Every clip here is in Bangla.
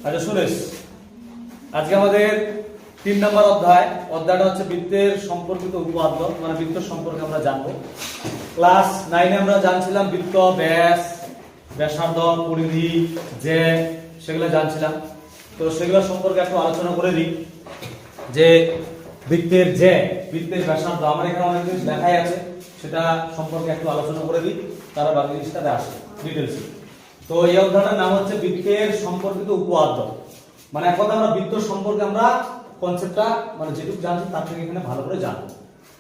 আচ্ছা শুনিস, আজকে আমাদের 3 নম্বর অধ্যায়টা হচ্ছে বৃত্তের সম্পর্কিত উপাদ্য, মানে বৃত্ত সম্পর্কে আমরা জানবো। ক্লাস 9 আমরা জানছিলাম বৃত্ত, ব্যাস, ব্যাসার্ধ, পরিধি, যে সেগুলো জানছিলাম। তো সেগুলো সম্পর্কে একটু আলোচনা করে দিই যে বৃত্তের যে, বৃত্তের ব্যাসার্ধ, আমার এখানে অনেক জিনিস লেখাই আছে, সেটা সম্পর্কে একটু আলোচনা করে দিই, তারা বাকি জিনিসটাতে আসে ডিটেলস। তো এই অধ্যায়টার নাম হচ্ছে বৃত্তের সম্পর্কিত উপাদ্য, মানে এখন আমরা বৃত্ত সম্পর্কে আমরা কনসেপ্টটা মানে যেটুকু জানছি তার থেকে এখানে ভালো করে জানবো।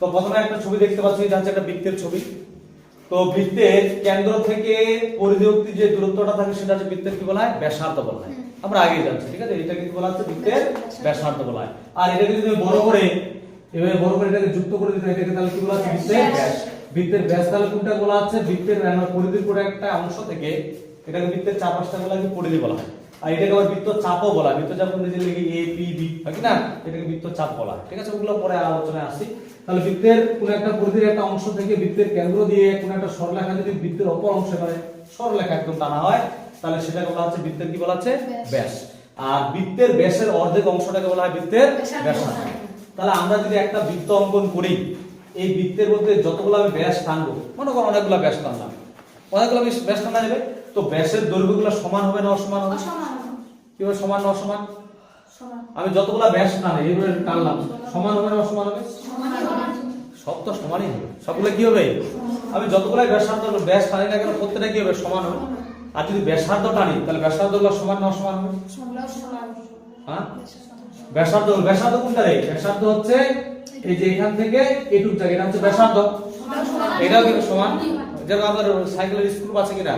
তো প্রথমে একটা ছবি দেখতে পাচ্ছি, এটা হচ্ছে একটা বৃত্তের ছবি। তো বৃত্তের কেন্দ্র থেকে পরিধি অবধি যে দূরত্বটা থাকে সেটা হচ্ছে বৃত্তের কি বলা হয়? ব্যাসার্ধ বলা হয়। আমরা আগেই জানছি, ঠিক আছে? এটা কি বলা হচ্ছে? বৃত্তের ব্যাসার্ধ বলা হয়। আর এটাকে যদি বড় করে এভাবে বড় করে এটাকে যুক্ত করে দিতে হয়, এটাকে তাহলে কি বলা হচ্ছে? বৃত্তের ব্যাস। বৃত্তের ব্যাস তাহলে কোনটা বলা হচ্ছে? বৃত্তের পরিধির পুরো একটা অংশ থেকে এটাকে বৃত্তের চারপাশটা বলা হয় পরিধি বলা হয়। আর এটাকে আবার বৃত্ত চাপও বলা হয়। বৃত্ত চাপ বলতে যে লিখি এ পি বি, হয় না? এটাকে বৃত্ত চাপ বলা হয়, ঠিক আছে? ওগুলো পরে আলোচনায় আসি। তাহলে বৃত্তের কোন একটা পরিধির একটা অংশ থেকে বৃত্তের কেন্দ্র দিয়ে কোন একটা সরলরেখা যদি বৃত্তের অপর অংশে মানে সরলরেখা একদম টানা হয়, তাহলে সেটাকে বলা হচ্ছে বৃত্তের কি বলা হচ্ছে? ব্যাস। আর বৃত্তের ব্যাসের অর্ধেক অংশটাকে বলা হয় বৃত্তের ব্যাসার্ধ। তাহলে আমরা যদি একটা বৃত্ত অঙ্কন করি, এই বৃত্তের মধ্যে যতগুলো আমি ব্যাস টানবো, মনে করো অনেকগুলো ব্যাস টানলাম, অনেকগুলো ব্যাস টানা যাবে, তো ব্যাসের দৈর্ঘ্যগুলো সমান হবে না অসমান হবে? কি হবে? সমান না অসমান? আমি যতগুলো ব্যাস টানি এইভাবে টানলাম, সমান হবে না অসমান হবে? সব তো সমানই হবে, সবগুলো কি হবে? আমি যতগুলো ব্যাস টানি না কেন প্রত্যেকটা কি হবে? সমান হবে। আর যদি ব্যাসার্ধ টানি তাহলে ব্যাসার্ধগুলো সমান না অসমান হবে? হ্যাঁ, ব্যাসার্ধ কোনটা রে? ব্যাসার্ধ হচ্ছে এই যে এখান থেকে এটুক জায়গা, এটা হচ্ছে ব্যাসার্ধ। এটাও কি সমান? যেমন আমাদের সাইকেলের স্ক্রু আছে কিনা,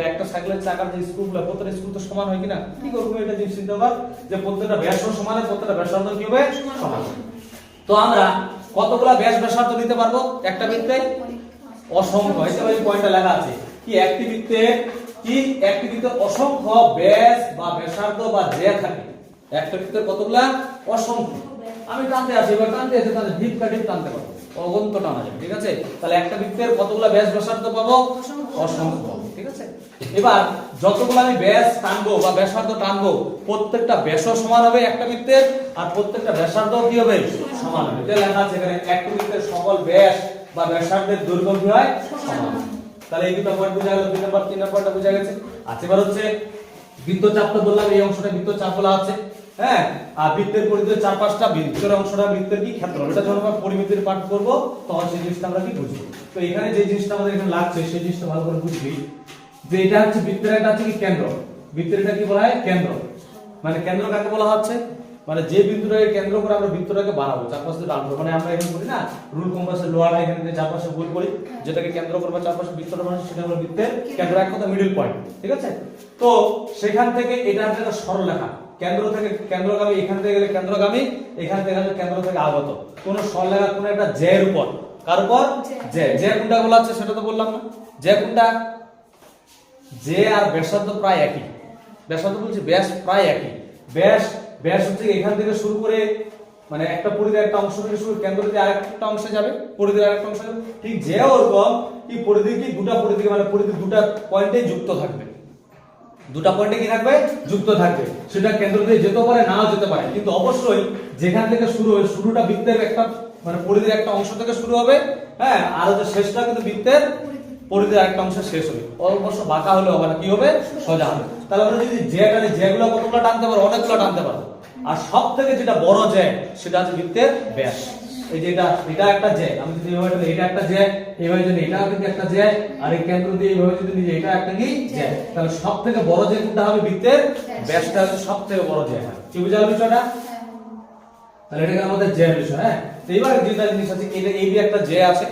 একটা সাইকেলের চাকার যে স্ক্রুগুলো, প্রত্যেকটা স্ক্রু তো সমান হয় কিনা? ঠিক ওরকম এটা জিনিস চিন্তা কর যে প্রত্যেকটা ব্যাসও সমান, প্রত্যেকটা ব্যাসার্ধ কি হবে? সমান। তো আমরা কতগুলা ব্যাস ব্যাসার্ধ নিতে পারবো একটা বৃত্তে? অসংখ্য। এই পয়েন্টটা লেখা আছে কি একটি বৃত্তে অসংখ্য ব্যাস বা ব্যাসার্ধ বা যে থাকে। একটা বৃত্তের কতগুলা? অসংখ্য। আমি টানতে আছি, এবার টানতে আছে, তাহলে ঢিপ কাটিপ টানতে পারবো, অগন্ত টানা যাবে, ঠিক আছে? তাহলে একটা বৃত্তের কতগুলা ব্যাস ব্যাসার্ধ পাবো? অসংখ্য, ঠিক আছে? এবার যতগুলো আমি ব্যাস টানবো বা ব্যাসার্ধ টানবো, প্রত্যেকটা ব্যাসও সমান হবে একটা বৃত্তের, আর প্রত্যেকটা ব্যাসার্ধ কি হবে? সমান হবে। এটা লেখা আছে এখানে, একটা বৃত্তের সকল ব্যাস বা ব্যাসার্ধের দৈর্ঘ্য কি হয়? সমান। তাহলে এই দুটো পয়েন্ট বোঝা গেল, 2 নম্বর 3 নম্বরটা বোঝা গেছে। আচ্ছা, এবার হচ্ছে বৃত্তচাপ তো বললাম, এই অংশটা বৃত্তচাপ বলা আছে, হ্যাঁ? আর বৃত্তের পরিধির চারপাশটা বৃত্তের অংশটা বৃত্তের কি ক্ষেত্রফল, এটা যখন আমরা পরিমিতির পাঠ করব তখন সেই জিনিসটা আমরা কি বুঝবো। তো এখানে যে জিনিসটা আমাদের এখানে লাগছে সেই জিনিসটা ভালো করে বুঝবি যে এটা হচ্ছে বৃত্তের একটা আছে কি কেন্দ্র। বৃত্তের এটা কি বলা হয়? কেন্দ্র। মানে কেন্দ্র কাকে বলা হচ্ছে? মানে যে বিন্দুটাকে কেন্দ্র করে আমরা বৃত্তটাকে বানাবো, চারপাশে টানবো, মানে আমরা এখানে বলি না রুল কম্পাসের লোহাটা এখানে যে চারপাশে গোল করি, যেটাকে কেন্দ্র করবে চারপাশে বৃত্তটা বানাবো, সেটা হলো বৃত্তের কেন্দ্র, এক কথা মিডল পয়েন্ট, ঠিক আছে? তো সেখান থেকে এটা হচ্ছে একটা সরলরেখা, কেন্দ্র থেকে কেন্দ্রগামী, এখান থেকে গেলে কেন্দ্রগামী, এখান থেকে গেলে কেন্দ্র থেকে আগত কোন সরলরেখা কোন একটা জে এর উপর, কার উপর? জে কোনটা বলা আছে সেটা তো বললাম না, জে কোনটা? জে আর ব্যাসার্ধ প্রায় একই, ব্যাসার্ধ বলছি ব্যাস প্রায় একই। ব্যাস হচ্ছে এখান থেকে শুরু করে মানে একটা পরিধির একটা অংশ থেকে শুরু কেন্দ্র দিয়ে আরেকটা অংশে যাবে, পরিধির আরেকটা অংশে যাবে, ঠিক যে ওরকম কি পরিধি কি দুটো পরিধি মানে পরিধি দুটো পয়েন্টে যুক্ত থাকবে, দুটো পয়েন্টে কি থাকবে? যুক্ত থাকবে। সেটা কেন্দ্র দিয়ে যেতে পারে, নাও যেতে পারে, কিন্তু অবশ্যই যেখান থেকে শুরু হয় শুরুটা বৃত্তের একটা মানে পরিধির একটা অংশ থেকে শুরু হবে, হ্যাঁ? আর হচ্ছে শেষটা কিন্তু বৃত্তের পরিধির একটা অংশ শেষ হবে, অবশ্য বাঁকা হলেও মানে কি হবে? সোজা হবে। তাহলে আমরা যদি যে টানি, যেগুলো কতগুলো টানতে পারবো? অনেকগুলো টানতে পারবো। আর সব থেকে যেটা বড় যে সেটা হচ্ছে বৃত্তের ব্যাস। এই যে এটা একটা যে, আমি যদি এইভাবে টানি এটা একটা যে, এইভাবে যদি এটাও কিন্তু একটা যে, আর এই কেন্দ্র দিয়ে এইভাবে যদি নিয়ে এটা একটা কি যে, তাহলে সব থেকে বড় যে কোনটা হবে? বৃত্তের ব্যাসটা হচ্ছে সব থেকে বড় যে। কি বুঝা গেল বিষয়টা? তাহলে এটা আমাদের যে বিষয়, হ্যাঁ? তো এবার যেটা জিনিস আছে, এটা এই যে একটা যে আছে,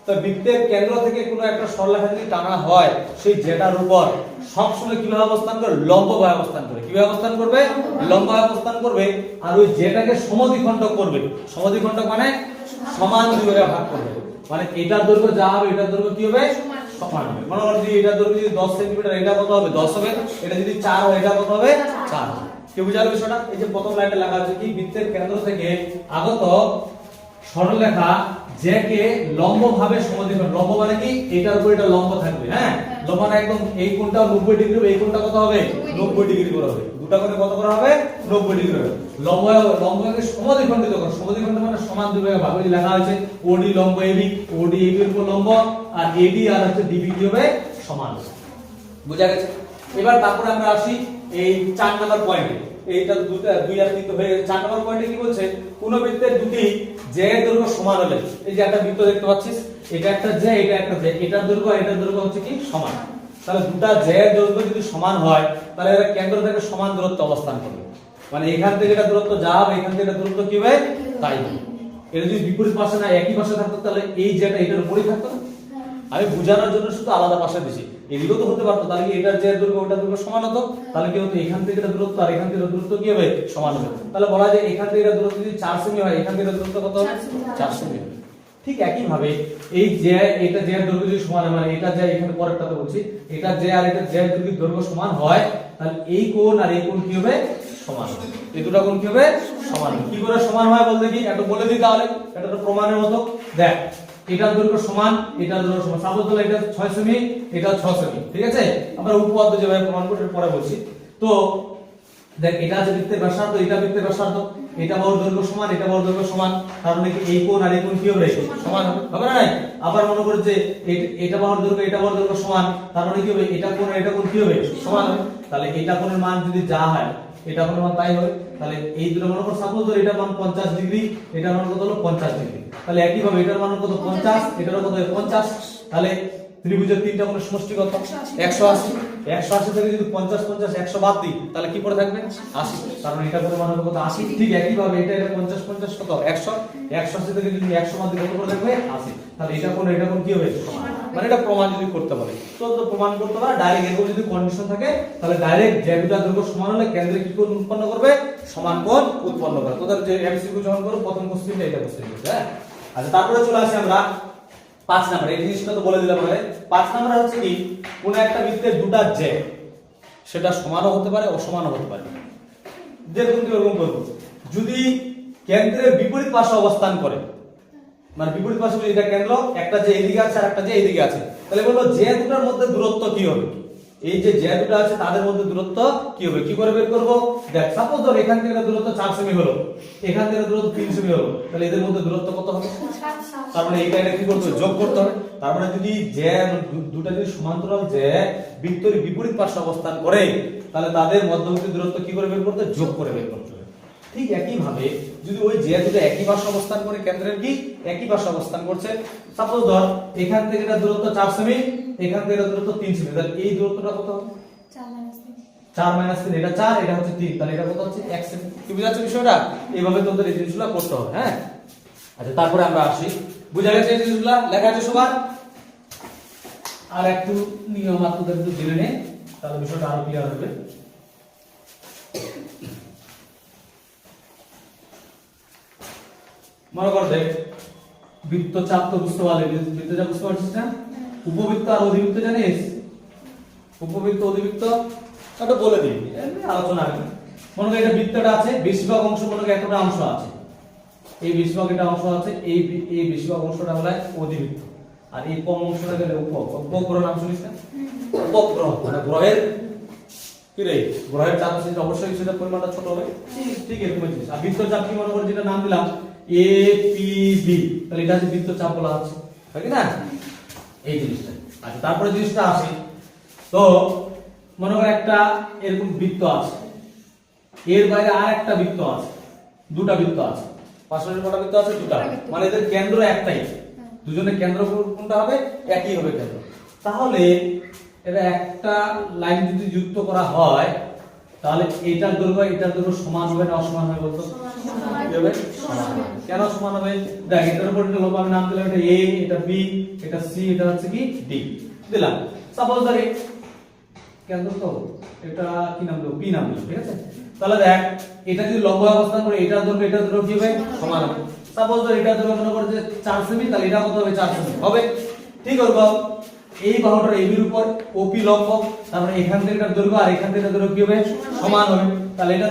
তো বৃত্তের কেন্দ্র থেকে কোনো একটা সরলরেখা যদি টানা হয়, সেই যেটার উপর সবসময় কিভাবে অবস্থান করে? লম্বভাবে অবস্থান করে। কিভাবে অবস্থান করবে? লম্বভাবে অবস্থান করবে। আর ওই যেটাকে সমদ্বিখণ্ডক করবে। সমদ্বিখণ্ডক মানে সমান দুই ভাগে ভাগ করবে, মানে এটার দৈর্ঘ্য যা হবে এটার দৈর্ঘ্য কি হবে? সমান হবে। মনে করো যদি এটার দৈর্ঘ্য যদি 10 সেন্টিমিটার, এটা কত হবে? 10 হবে। এটা যদি 4 হয়, এটা কত হবে? 4 হবে। কি বুঝা গেল বিষয়টা? এই যে প্রথম লাইনটা লেখা আছে কি বৃত্তের কেন্দ্র থেকে আগত সরলরেখা কে লম্ব ভাবে সমদ্বিখণ্ড, লম্ব মানে কি এটার উপর এটা লম্ব থাকবে, হ্যাঁ লম্ব মানে একদম এই কোণটা 90 ডিগ্রি হবে, এই কোণটা কত হবে 90 ডিগ্রি করে হবে, দুটা করে কত করা হবে 90 ডিগ্রি হবে। লম্বকে সমদ্বিখণ্ডিত করো, সমদ্বিখণ্ড মানে সমান দুই ভাগে ভাগ, লেখা হয়েছে ওডি লম্ব এবি, ওডি এবি এর উপর লম্ব, আর এডি আর হচ্ছে ডিবি কি হবে সমান, বুঝা গেছে। এবার তারপরে আমরা আসি এই 4 নাম্বার পয়েন্টে, এইটা দুই আর 3 হয়ে গেছে। 4 নাম্বার পয়েন্টে কি বলছে, কোন বৃত্তের দুটি জে এর দৈর্ঘ্য সমান হলে, এই যে একটা বৃত্ত দেখতে পাচ্ছিস, এটা একটা জে এটা একটা জে, এটার দৈর্ঘ্য হচ্ছে কি সমান, তাহলে দুটা জে এর দৈর্ঘ্য যদি সমান হয় তাহলে এরা কেন্দ্র থেকে সমান দূরত্বে অবস্থান করবে, মানে এখান থেকে এটা দূরত্ব যা হবে এখান থেকে এটা দূরত্ব কি হবে তাই হবে। এটা যদি বিপরীত পাশে না একই পাশে থাকতো তাহলে এই যেটা এটার উপরেই থাকতো না, আমি বোঝানোর জন্য শুধু আলাদা পাশে দিছি, এদিকেও তো হতে পারতো, তাহলে কি এটার যে দৈর্ঘ্য ওটার দৈর্ঘ্য সমান হতো, তাহলে কি হতো এখান থেকে এটা দূরত্ব আর এখান থেকে দূরত্ব কি হবে সমান হবে, তাহলে বলা যায় এখান থেকে এটা দূরত্ব যদি 4 সেমি হয় এখান থেকে এটা দূরত্ব কত হবে 4 সেমি হবে। ঠিক একই ভাবে এই যে এটা যে এর দৈর্ঘ্য যদি সমান হয়, মানে এটা যে এখানে পরেরটাতে বলছি, এটা যে আর এটা যে এর দৈর্ঘ্য সমান হয় তাহলে এই কোণ আর এই কোণ কি হবে সমান হবে, এই দুটো কোণ কি হবে সমান হবে। কি করে সমান হয় বলতে কি একটু বলে দিই, তাহলে এটা তো প্রমাণের মতো, দেখ এটার দৈর্ঘ্য সমান এটার দৈর্ঘ্য সমান, সাপোজ ধরো এটা 6 সেমি এটা 6 সেমি, ঠিক আছে, আমরা উপপাদ্য যেভাবে প্রমাণ করব পরে বলছি। তো দেখ এটা আছে বৃত্তের ব্যাসার্ধ, এটা বৃত্তের ব্যাসার্ধ, এটা বাহুর দৈর্ঘ্য সমান এটা বাহুর দৈর্ঘ্য সমান, তার মানে কি এই কোণ আর এই কোণ কি হবে সমান হবে, হবে না? আবার মনে করে যে এটা বাহুর দৈর্ঘ্য এটা বাহুর দৈর্ঘ্য সমান, তার মানে কি হবে এটা কোণ আর এটা কোণ কি হবে সমান হবে, তাহলে এটা কোণের মান যদি যা হয় এটা কোণের মান তাই হবে, তাহলে এই দুটো মনে করো সাপোজ ধর এটার মান 50 ডিগ্রি এটার মান কত হলো 50 ডিগ্রি, তাহলে একই ভাবে এটার মান কত 50 এটারও কত 50, তাহলে ত্রিভুজের তিনটা কোণের সমষ্টি কত 180, 180 থেকে যদি 50 50 100 বাদ দিই তাহলে কি পড়ে থাকবে 80, কারণ এটা কোণের মান হবে কত 80। ঠিক একই ভাবে এটা 50 50 কত 100, 180 থেকে যদি 100 বাদ দিই কত পড়ে থাকবে 80, তাহলে এটা কোণ কি হবে সমান, মানে এটা প্রমাণ যদি করতে বলে তো প্রমাণ করতে পারে ডাইরেক্ট, এরকম যদি কন্ডিশন থাকে তাহলে ডাইরেক্ট যে দুটো দৈর্ঘ্য সমান হলে কেন্দ্রে কি কোণ উৎপন্ন করবে সমান কোণ উৎপন্ন করবে। তোদের যে এমসিকিউ যখন করব প্রথম কোশ্চেনটা এটা কোশ্চেন, হ্যাঁ আচ্ছা তারপরে চলে আসি আমরা 5 নাম্বার, এই জিনিসটা তো বলে দিলাম আগে। 5 নাম্বার হচ্ছে কি কোন একটা বৃত্তের দুটা জে সেটা সমানও হতে পারে অসমানও হতে পারে, যেরকম এরকম করব যদি কেন্দ্রের বিপরীত পাশে অবস্থান করে, মানে বিপরীত পাশে এটা কেন্দ্র একটা যে এইদিকে আছে আর একটা যে এইদিকে আছে, তাহলে বলবো যে দুটোর মধ্যে দূরত্ব কি হবে, এই যে যে দুটো আছে তাদের মধ্যে দূরত্ব কি হবে, কি করে বের করব, দেখ সাপোজ ধর এখান থেকে দূরত্ব 4 সেমি হলো, এখান থেকে দূরত্ব 3 সেমি হলো, তাহলে এদের মধ্যে দূরত্ব কত হবে, তার মানে এটা কি করতে হবে যোগ করতে হবে, তার মানে যদি যে দুটো যদি সমান্তরাল যে বৃত্তের বিপরীত পাশে অবস্থান করে তাহলে তাদের মধ্যবর্তী দূরত্ব কি করে বের করতে যোগ করে বের করতে হবে। ঠিক একই ভাবে যদি ওই যে দুটো একই পাশে অবস্থান করে কেন্দ্রের কি একই পাশে অবস্থান করছে, সাপোজ ধর এখান থেকে এটা দূরত্ব 4 সেমি এখান থেকে এটা দূরত্ব 3 সেমি, তাহলে এই দূরত্বটা কত হবে 4 - 3, এটা 4 এটা হচ্ছে 3, তাহলে এটা কত হচ্ছে 1 সেমি। কি বুঝাচ্ছে বিষয়টা? এইভাবে তোমাদের এই জিনিসগুলো করতে হবে, হ্যাঁ আচ্ছা তারপরে আমরা আসি, বুঝা গেছে এই জিনিসগুলো লেখা আছে সবার, আর একটু নিয়ম আপনাদের একটু জেনে নে তাহলে বিষয়টা আরো ক্লিয়ার হবে। মনে কর দেখ বৃত্তচাপ তো বুঝতে পারলি, বৃত্তচাপ বুঝতে পারছিস না, উপবৃত্ত আর অধিবৃত্ত জানিস, উপবৃত্ত অধিবৃত্ত এটা বলে দিই আলোচনা আগে। মনে কর এটা বৃত্তটা আছে বেশিরভাগ অংশ, মনে কর একটা অংশ আছে এই বেশিরভাগ এটা অংশ আছে, এই বেশিরভাগ অংশটা হলো অধিবৃত্ত, আর এই কম অংশটা গেলে উপগ্রহ, নাম শুনিস না উপগ্রহ, মানে গ্রহের কি রে গ্রহের চাপ আছে অবশ্যই সেটা পরিমাণটা ছোট হবে, ঠিক এরকম জিনিস। আর বৃত্তচাপ কি মনে কর যেটা নাম দিলাম এ পি বি, তাহলে এটা হচ্ছে বৃত্তচাপ বলা আছে, তাই না এই জিনিসটা। আচ্ছা তারপরে জিনিসটা আসে, তো মনে কর একটা এরকম বৃত্ত আছে, এর বাইরে আর একটা বৃত্ত আছে, দুটা বৃত্ত আছে, পাশের কটা বৃত্ত আছে দুটা, মানে এদের কেন্দ্র একটাই, দুজনের কেন্দ্র কোনটা হবে একই হবে কেন্দ্র, তাহলে এটা একটা লাইন যদি যুক্ত করা হয় তাহলে এটার দৈর্ঘ্য সমান হবে না অসমান হবে বলতো, কি হবে সমান হবে। কেন সমান হবে, দেখ এটার উপর একটা লম্ব আমি নাম দিলাম, এটা এ এটা বি এটা সি এটা হচ্ছে কি ডি দিলাম, সাপোজ ধরি কেন্দ্র তো এটা কি নাম দেব পি নাম দিলাম, ঠিক আছে, তাহলে দেখ এটা যদি লম্ব অবস্থান করে এটার দৈর্ঘ্য কি হবে সমান হবে, সাপোজ ধর এটার দৈর্ঘ্য মনে করে যে 4 সেমি, তাহলে এটা কত হবে 4 সেমি হবে, ঠিক হবে। এই বাহুটার এবির উপর ওপি লম্ব, তারপরে এখান থেকে এটার দৈর্ঘ্য আর এখান থেকে দৈর্ঘ্য কি হবে সমান হবে, তাহলে এটা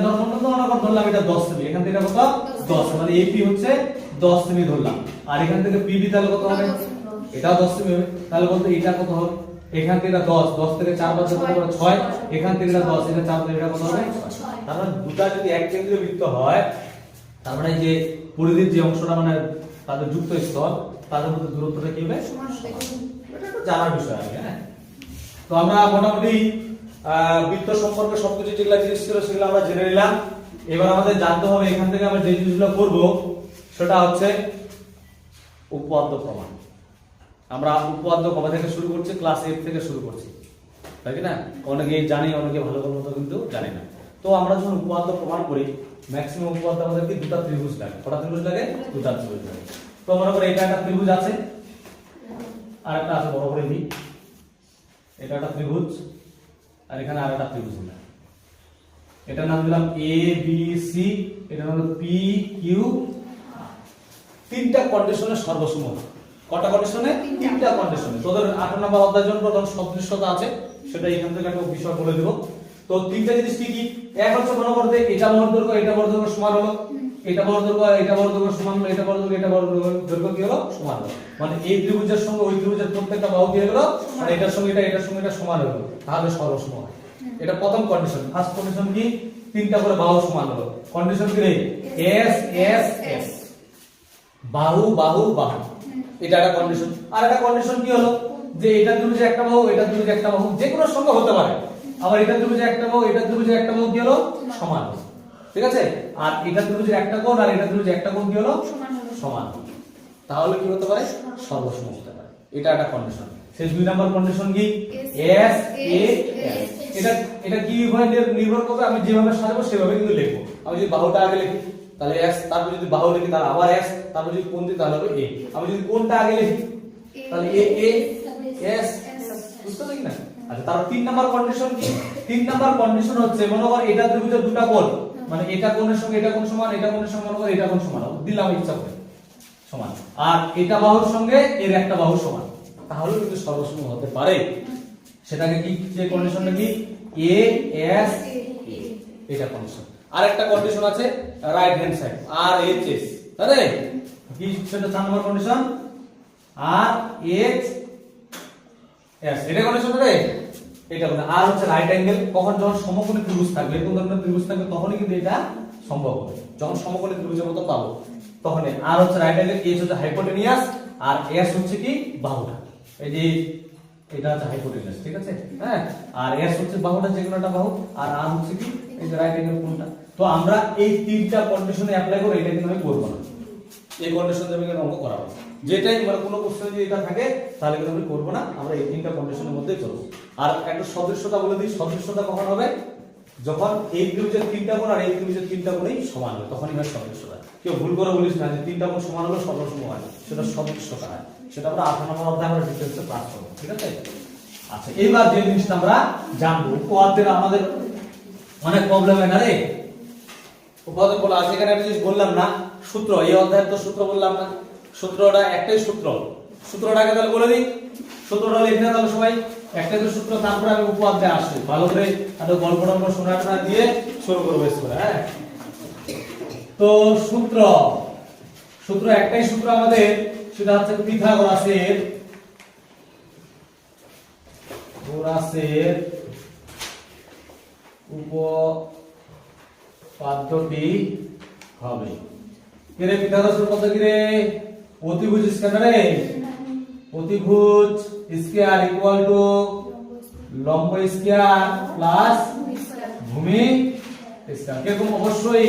ধরলাম এটা 10 সেমি, এখান থেকে এটা কত 10, মানে এপি হচ্ছে 10 সেমি ধরলাম, আর এখান থেকে পিবি তাহলে কত হবে? এটাও 10 সেমি হবে। তাহলে বলতে এটা কত হবে? এখান থেকে এটা 10, 10 থেকে 4 বাদ দিলে কত হবে? 6। এখান থেকে এটা 10, এটা 4 থেকে এটা কত হবে? 6। তার মানে দুটো যদি এক কেন্দ্রীয় বৃত্ত হয়, তার মানে যে পরিধির যে অংশটা মানে তাদের যুক্ত স্থল, তাদের মধ্যে দূরত্বটা কি হবে? এটা তো জানার বিষয় আছে। হ্যাঁ, তো আমরা মোটামুটি বৃত্ত সম্পর্কে সবকিছু যেগুলো জিনিস ছিল সেগুলো আমরা জেনে নিলাম। এবার আমাদের জানতে হবে এখান থেকে আমরা যে জিনিসগুলো করব সেটা হচ্ছে উপপাদ্য প্রমাণ। আমরা উপপাদ্য কবে থেকে শুরু করছি? ক্লাস 8 থেকে শুরু করছি, তাই কি না? অনেকে জানি, অনেকে ভালো মতো কিন্তু জানি না। তো আমরা যখন উপপাদ্য প্রমাণ করি, ম্যাক্সিমাম উপপাদ্য আমাদেরকে দুটো ত্রিভুজ লাগে। কটা ত্রিভুজ লাগে? দুটো ত্রিভুজ লাগে। তো মনে করো এটা একটা ত্রিভুজ আছে, আর একটা আছে বড় করে দিই, এটা একটা ত্রিভুজ, আর এখানে আরেকটা ত্রিভুজ আছে। এটার নাম দিলাম এ বি সি, এটার নাম হলো পি কিউ। তিনটা কন্ডিশনে সর্বসম। কটা কন্ডিশনে? তিনটা কন্ডিশনে। তোদের 8 নম্বর অধ্যায়ের জন্য প্রথম সদৃশ্যতা আছে, সেটা এখান থেকে একটা বিষয় বলে দেব। তো তিনটা জিনিস কি কি? এক হচ্ছে মনে করতে এটা বড় দৈর্ঘ্য, এটা বড় দৈর্ঘ্য সমান হলো, এটা বড় দৈর্ঘ্য, এটা বড় দৈর্ঘ্য সমান হলো, এটা বড় দৈর্ঘ্য, এটা বড় দৈর্ঘ্য কি হলো? সমান হলো। মানে এই ত্রিভুজের সঙ্গে ওই ত্রিভুজের প্রত্যেকটা বাহু কি হলো? মানে এটার সঙ্গে এটা, এটার সঙ্গে এটা সমান হলো, তাহলে সর্বসম হয়। এটা প্রথম কন্ডিশন। ফার্স্ট কন্ডিশন কি? তিনটা করে বাহু সমান হলো। কন্ডিশন কি রে? এস এস এস, বাহু বাহু বাহু, এটা একটা কন্ডিশন। আর একটা কন্ডিশন কি হলো? যে এটা ত্রিভুজে একটা বাহু, এটা ত্রিভুজে একটা বাহু, যে কোনো সংখ্যা হতে পারে। আবার এটা ত্রিভুজে একটা বাহু, এটা ত্রিভুজে একটা বাহু কি হলো? সমান। ঠিক আছে? আর এটা ত্রিভুজে একটা কোণ, আর এটা ত্রিভুজে একটা কোণ কি হলো? সমান। তাহলে কি হতে পারে? সর্বসম হতে পারে। এটা একটা কন্ডিশন। সেই 2 নাম্বার কন্ডিশন কি? S A S. এটা কি উভয় নির্ভর করবে আমি যেভাবে সাজাবো সেভাবে কিন্তু লিখবো। আমি যদি বাহুটা আগে লিখি তাহলে এস, তারপর যদি বাহু লিখি তাহলে আবার এস, তারপর যদি কোণ দিই তাহলে হবে এ। আমি যদি কোণটা আগে লিখি তাহলে এ এ এস, বুঝতে পারলি না? আচ্ছা, তার 3 নাম্বার কন্ডিশন কি? 3 নাম্বার কন্ডিশন হচ্ছে মনে কর এটা ত্রিভুজের দুটো কোণ, মানে এটা কোণের সঙ্গে এটা কোণ সমান, এটা কোণের সঙ্গে মনে কর এটা কোণ সমান, দিলাম ইচ্ছা করে সমান, আর এটা বাহুর সঙ্গে এর একটা বাহু সমান, তাহলে কিন্তু সর্বসম হতে পারে। সেটাকে কি, যে কন্ডিশনটা কি? এ এস এ, এটা কন্ডিশন। আর একটা কন্ডিশন আছে রাইট হ্যান্ড সাইড, আর এইচ এস, তাই কি? সেটা 4 নম্বর কন্ডিশন, আর এইচ এস, এটা কন্ডিশন রে। এটা বলে আর হচ্ছে রাইট অ্যাঙ্গেল। কখন? যখন সমকোণী ত্রিভুজ থাকবে, এরকম ধরনের ত্রিভুজ থাকবে, তখনই কিন্তু এটা সম্ভব হবে। যখন সমকোণী ত্রিভুজের মতো পাবো তখনই। আর হচ্ছে রাইট অ্যাঙ্গেল, এইচ হচ্ছে হাইপোটেনিয়াস, আর এস হচ্ছে কি? বাহুটা। এই যে এটা হচ্ছে হাইপোটেনিয়াস, ঠিক আছে? হ্যাঁ, আর এস হচ্ছে বাহুটা, যে কোনো একটা বাহু, আর আর হচ্ছে কি? এই যে রাইট অ্যাঙ্গেল কোণটা। তো আমরা এই তিনটা কন্ডিশনে অ্যাপ্লাই করে এটা কিন্তু আমি করব না। এই কন্ডিশন দিয়ে আমি অঙ্ক করাবো। যেটাই মানে কোনো কোশ্চেন যদি এটা থাকে তাহলে কিন্তু আমি করব না, আমরা এই তিনটা কন্ডিশনের মধ্যেই চলব। আর একটা সদৃশ্যতা বলে দিই, সদৃশ্যতা কখন হবে? যখন এই ত্রিভুজের তিনটা কোণ আর এই ত্রিভুজের তিনটা কোণই সমান হবে, তখনই হয় সদৃশ্যতা। কেউ ভুল করে বলিস না যে তিনটা কোণ সমান হলো সর্বসম হয়, সেটা সদৃশ্যতা হয়। সেটা আমরা 8 নম্বর অধ্যায়ে আমরা ডিটেইলসে ক্লাস করব, ঠিক আছে? আচ্ছা, এবার যে জিনিসটা আমরা জানবো, উপপাদ্যের আমাদের অনেক প্রবলেম হয় না রে। উপপাদ্য বলা আছে, এখানে একটা জিনিস বললাম না, সূত্র। এই অধ্যায়ে তো সূত্র বললাম না, সূত্রটা একটাই সূত্র। সূত্রটাকে তাহলে বলে দিই, সূত্রটা লিখে নাও তাহলে সবাই। একটাই তো সূত্র, তারপরে আমি উপপাদ্যে আসি। ভালো করে একটা গল্প টল্প শোনাটা দিয়ে শুরু করবো স্কুলে। হ্যাঁ, তো সূত্র একটাই সূত্র আমাদের, সেটা হচ্ছে পিথাগোরাসের উপপাদ্যটি হবে। কিরে পিথাগোরাসের উপপাদ্য কিরে? অতিভুজ স্কয়ার রে, অতিভুজ স্কয়ার ইকুয়াল টু লম্ব স্কয়ার প্লাস ভূমি স্কয়ার। এরকম অবশ্যই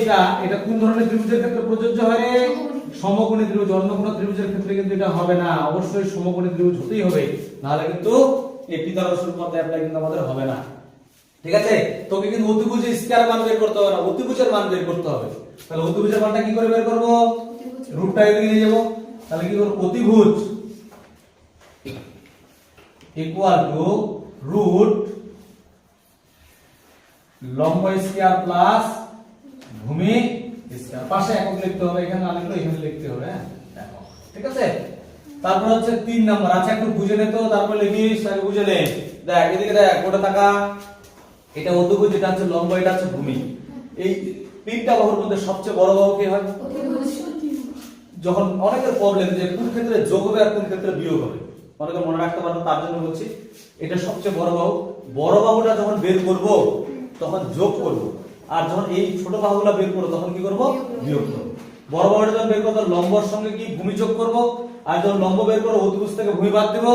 এটা কোন ধরনের ত্রিভুজের ক্ষেত্রে প্রযোজ্য হয় রে? সমকোণী ত্রিভুজ। অন্য কোন ত্রিভুজের ক্ষেত্রে কিন্তু এটা হবে না, অবশ্যই সমকোণী ত্রিভুজ হতেই হবে, নাহলে কিন্তু এই পিথাগোরাসের উপপাদ্য অ্যাপ্লাই কিন্তু আমাদের হবে না। ঠিক আছে? তোকে কিন্তু অতিভুজের স্কয়ার মান বের করতে হবে না, অতিভুজের মান বের করতে হবে। তাহলে অতিভুজের মানটা কি করে বের করব? রুটটা এদিকে নিয়ে যাব। তাহলে কি করব? অতিভুজ ইকুয়াল টু রুট লম্ব স্কয়ার প্লাস ভূমি স্কয়ার। পাশে একক লিখতে হবে, এখানে না লিখলে এখানে লিখতে হবে। হ্যাঁ, দেখো, ঠিক আছে? তারপর হচ্ছে 3 নাম্বার আছে, একটু বুঝে নে তো, তারপর লিখিস, আগে বুঝে নে। দেখ এদিকে, দেখ কোটা টাকা, এটা অতিভুজ, এটা হচ্ছে লম্ব, এটা হচ্ছে ভূমি। এই তিনটা বাহুর মধ্যে সবচেয়ে বড় বাহু কি হয়? যখন অনেকের প্রবলেম যে কোন ক্ষেত্রে যোগ হবে আর কোন ক্ষেত্রে বিয়োগ হবে, অনেকে মনে রাখতে পারবেন, তার জন্য বলছি এটা সবচেয়ে বড় বাহু। বড় বাহুটা যখন বের করব তখন যোগ করব, আর যখন এই ছোট বাহুগুলো বের করব তখন কি করব, বিয়োগ করব। বড় বাহুটা যখন বের করব তখন লম্বর সঙ্গে কি ভূমি যোগ করব, আর যখন লম্ব বের করব অতিভুজ থেকে ভূমি বাদ দেব,